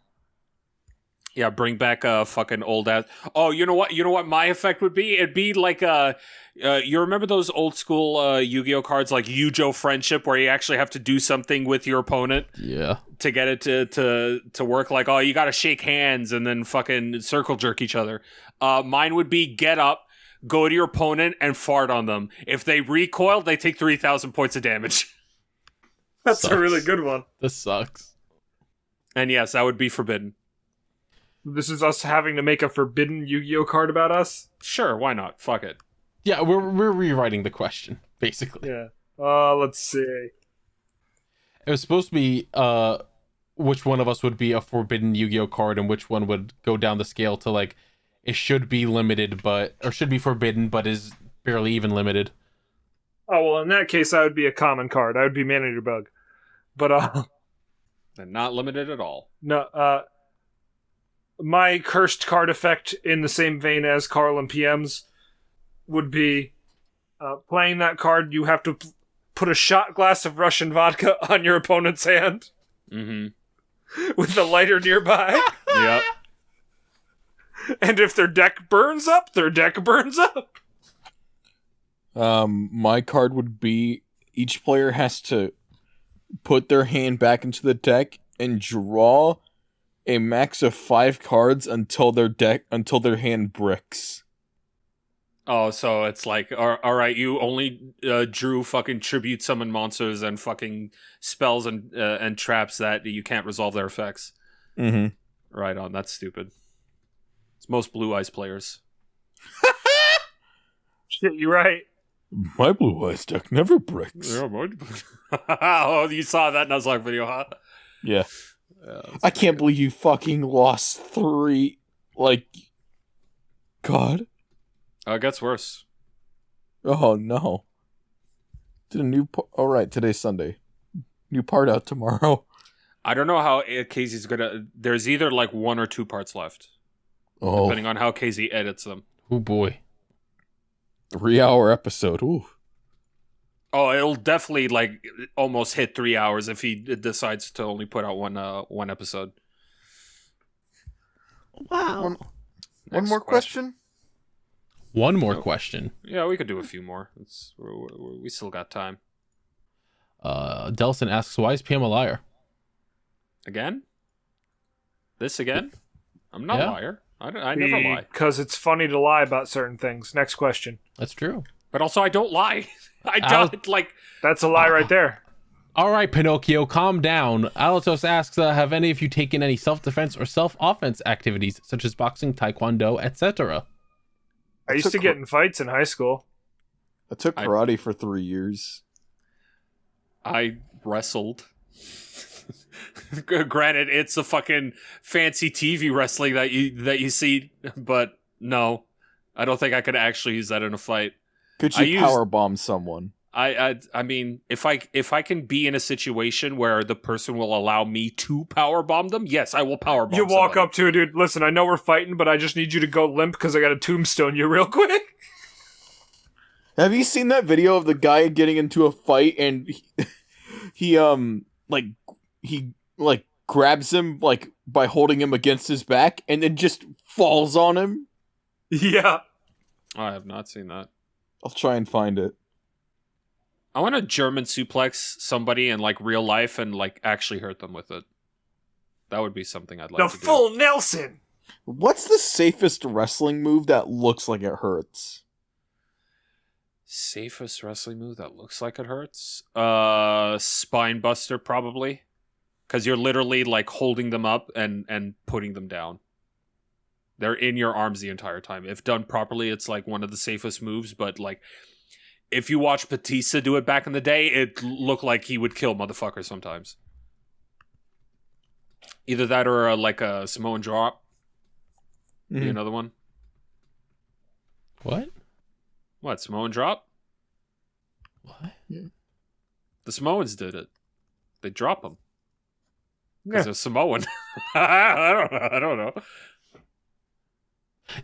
Yeah, bring back a fucking old ass. Oh, you know what? You know what my effect would be? It'd be like you remember those old school Yu-Gi-Oh cards like Yu-Gi-Oh Friendship, where you actually have to do something with your opponent. Yeah. To get it to work. Like, oh, you got to shake hands and then fucking circle jerk each other. Mine would be get up, go to your opponent and fart on them. If they recoil, they take 3,000 points of damage. That's Sucks. a really good one. This sucks. And yes, that would be forbidden. This is us having to make a forbidden Yu-Gi-Oh card about us? Sure, why not? Fuck it. Yeah, we're rewriting the question, basically. Yeah. Let's see. It was supposed to be which one of us would be a forbidden Yu-Gi-Oh card and which one would go down the scale to like it should be limited or should be forbidden but is barely even limited. Oh, well, in that case, I would be a common card. I would be Manager Bug. But, And not limited at all. no, my cursed card effect in the same vein as Carl and PM's would be playing that card, you have to put a shot glass of Russian vodka on your opponent's hand. Mm-hmm. With a lighter nearby. Yep. And if their deck burns up, their deck burns up. My card would be each player has to put their hand back into the deck and draw a max of 5 cards until their hand bricks. Oh, so it's like, all right, you only drew fucking tribute summon monsters and fucking spells and traps that you can't resolve their effects. Mm-hmm. Right on, that's stupid. It's most Blue Eyes players. Shit, you're right. My Blue Eyes deck never bricks. Yeah, oh, you saw that Nuzlocke video, huh? Yeah. Yeah, I can't believe you fucking lost 3. Like, God. It gets worse. Oh, no. Did a new... All right, today's Sunday. New part out tomorrow. I don't know how Casey's gonna... There's either like 1 or 2 parts left. Oh. Depending on how Casey edits them. Oh boy. 3-hour episode. Ooh. Oh, it'll definitely like almost hit 3 hours if he decides to only put out one episode. Wow. One more question? One more question. Yeah, we could do a few more. We still got time. Delson asks, why is PM a liar? Again? This again? I'm not Yeah. a liar. I never lie. Because it's funny to lie about certain things. Next question. That's true. But also, I don't lie. I don't, like... That's a lie right there. All right, Pinocchio, calm down. Alatos asks, have any of you taken any self-defense or self-offense activities, such as boxing, taekwondo, etc.? I used to get in fights in high school. I took karate for 3 years. I wrestled. Granted, it's a fucking fancy TV wrestling that you see, but no, I don't think I could actually use that in a fight. Could you powerbomb someone? I mean, if I can be in a situation where the person will allow me to powerbomb them, yes, I will powerbomb. You walk up to a dude, listen, I know we're fighting, but I just need you to go limp because I got to tombstone you real quick. Have you seen that video of the guy getting into a fight and he grabs him like by holding him against his back and then just falls on him? Yeah. I have not seen that. I'll try and find it. I want to German suplex somebody in like real life and like actually hurt them with it. That would be something I'd like to do. The full Nelson! What's the safest wrestling move that looks like it hurts? Safest wrestling move that looks like it hurts? Spine buster, probably. because you're literally like holding them up and putting them down. They're in your arms the entire time. If done properly, it's like one of the safest moves. But like, if you watch Batista do it back in the day, it looked like he would kill motherfuckers sometimes. Either that or like a Samoan drop. Be another one. What? What, Samoan drop? What? The Samoans did it. They drop them. Because they're Samoan. I don't know.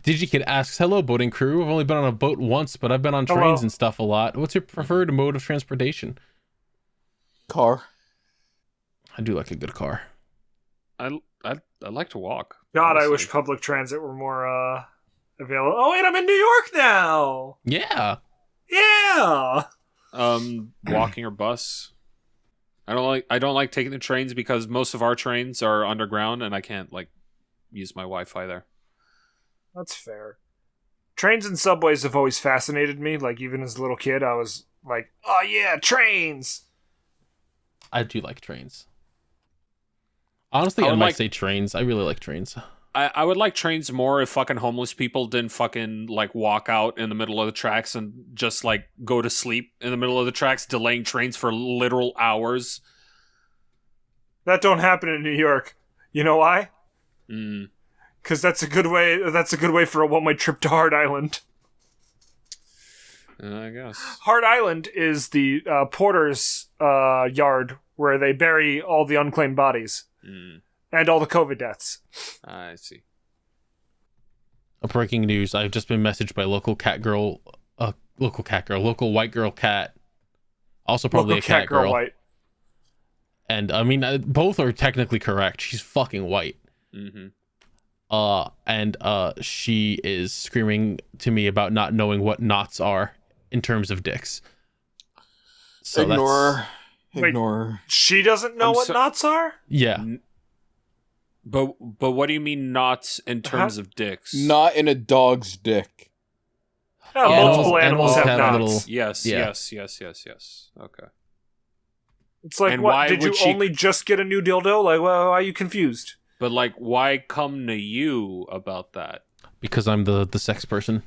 DigiKid asks, hello, boating crew. I've only been on a boat once, but I've been on trains and stuff a lot. What's your preferred mode of transportation? Car. I do like a good car. I like to walk. God, honestly. I wish public transit were more available. Oh wait, I'm in New York now. Yeah. Yeah. Walking or bus. I don't like taking the trains because most of our trains are underground and I can't like use my Wi-Fi there. That's fair. Trains and subways have always fascinated me. Like, even as a little kid, I was like, oh yeah, trains! I do like trains. Honestly, I might say trains. I really like trains. I would like trains more if fucking homeless people didn't fucking like walk out in the middle of the tracks and just like go to sleep in the middle of the tracks, delaying trains for literal hours. That don't happen in New York. You know why? Mm. Because that's a good way. That's a good way for a one-way trip to Hard Island. I guess Hard Island is the porter's yard where they bury all the unclaimed bodies and all the COVID deaths. I see. Breaking news: I've just been messaged by local white girl cat, also probably Local a cat girl. White. And I mean, both are technically correct. She's fucking white. Mm-hmm. And she is screaming to me about not knowing what knots are in terms of dicks. So Ignore. Wait, she doesn't know what knots are? Yeah. But what do you mean knots in terms of dicks? Not in a dog's dick. Yeah, multiple animals have knots. Yes. Okay. It's like, And what? why Did you would she- only just get a new dildo? Like, well, why are you confused? But like, why come to you about that? Because I'm the sex person.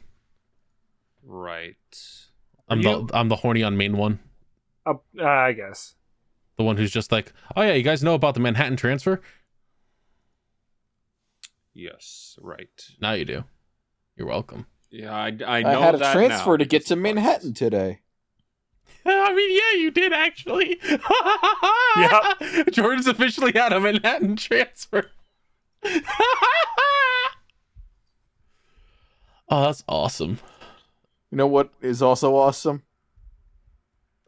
Right. I'm the horny on main one. I guess. The one who's just like, oh yeah, you guys know about the Manhattan transfer? Yes, right. Now you do. You're welcome. Yeah, I know I had a that transfer now. to get to Manhattan today. I mean, yeah, you did actually. Yeah. Jordan's officially had a Manhattan transfer. Oh, that's awesome. You know what is also awesome?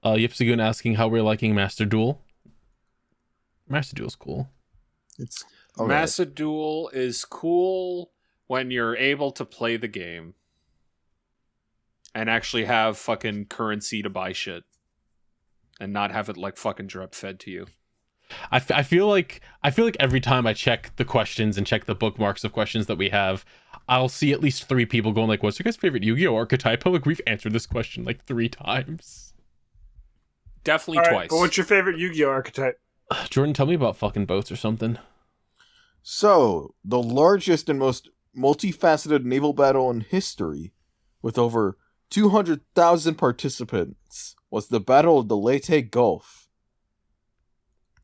Yipsigoon asking how we're liking Master Duel. Master Duel's cool. It's Master Duel is cool when you're able to play the game and actually have fucking currency to buy shit and not have it like fucking drip fed to you. I feel like every time I check the questions and check the bookmarks of questions that we have, I'll see at least 3 people going like, what's your guys' favorite Yu-Gi-Oh archetype? I'm like, we've answered this question like 3 times. Definitely All right, twice. but what's your favorite Yu-Gi-Oh archetype? Jordan, tell me about fucking boats or something. So, the largest and most multifaceted naval battle in history, with over 200,000 participants, was the Battle of the Leyte Gulf.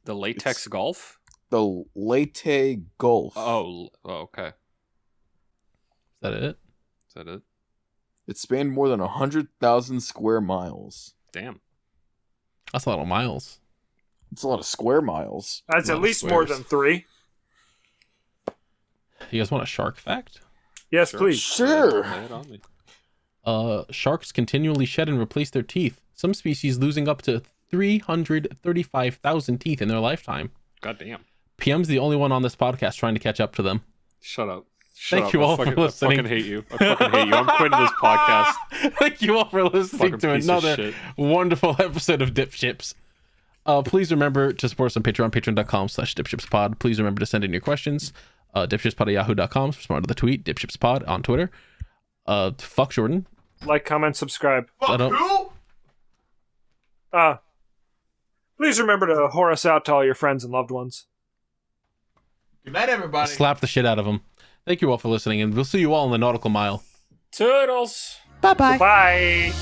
The latex golf? The Leyte Gulf. Oh, okay. Is that it? Is that it? It spanned more than 100,000 square miles. Damn. That's a lot of miles. It's a lot of square miles. That's at least more than 3. You guys want a shark fact? Yes, please. Sure. Lay it on me. Sharks continually shed and replace their teeth. Some species losing up to 335,000 teeth in their lifetime. God damn. PM's the only one on this podcast trying to catch up to them. Shut up. Thank you all for listening. I fucking hate you. I fucking hate you. I'm quitting this podcast. Thank you all for listening Fucking to piece of another shit. wonderful episode of DipShips. Please remember to support us on Patreon, patreon.com/DipShipsPod. Please remember to send in your questions. DipShipsPod@yahoo.com. Respond to the tweet, DipShipsPod on Twitter. Fuck Jordan. Like, comment, subscribe. I don't... Please remember to whore us out to all your friends and loved ones. Good night, everybody. Slap the shit out of him. Thank you all for listening, and we'll see you all in the nautical mile. Toodles. Bye.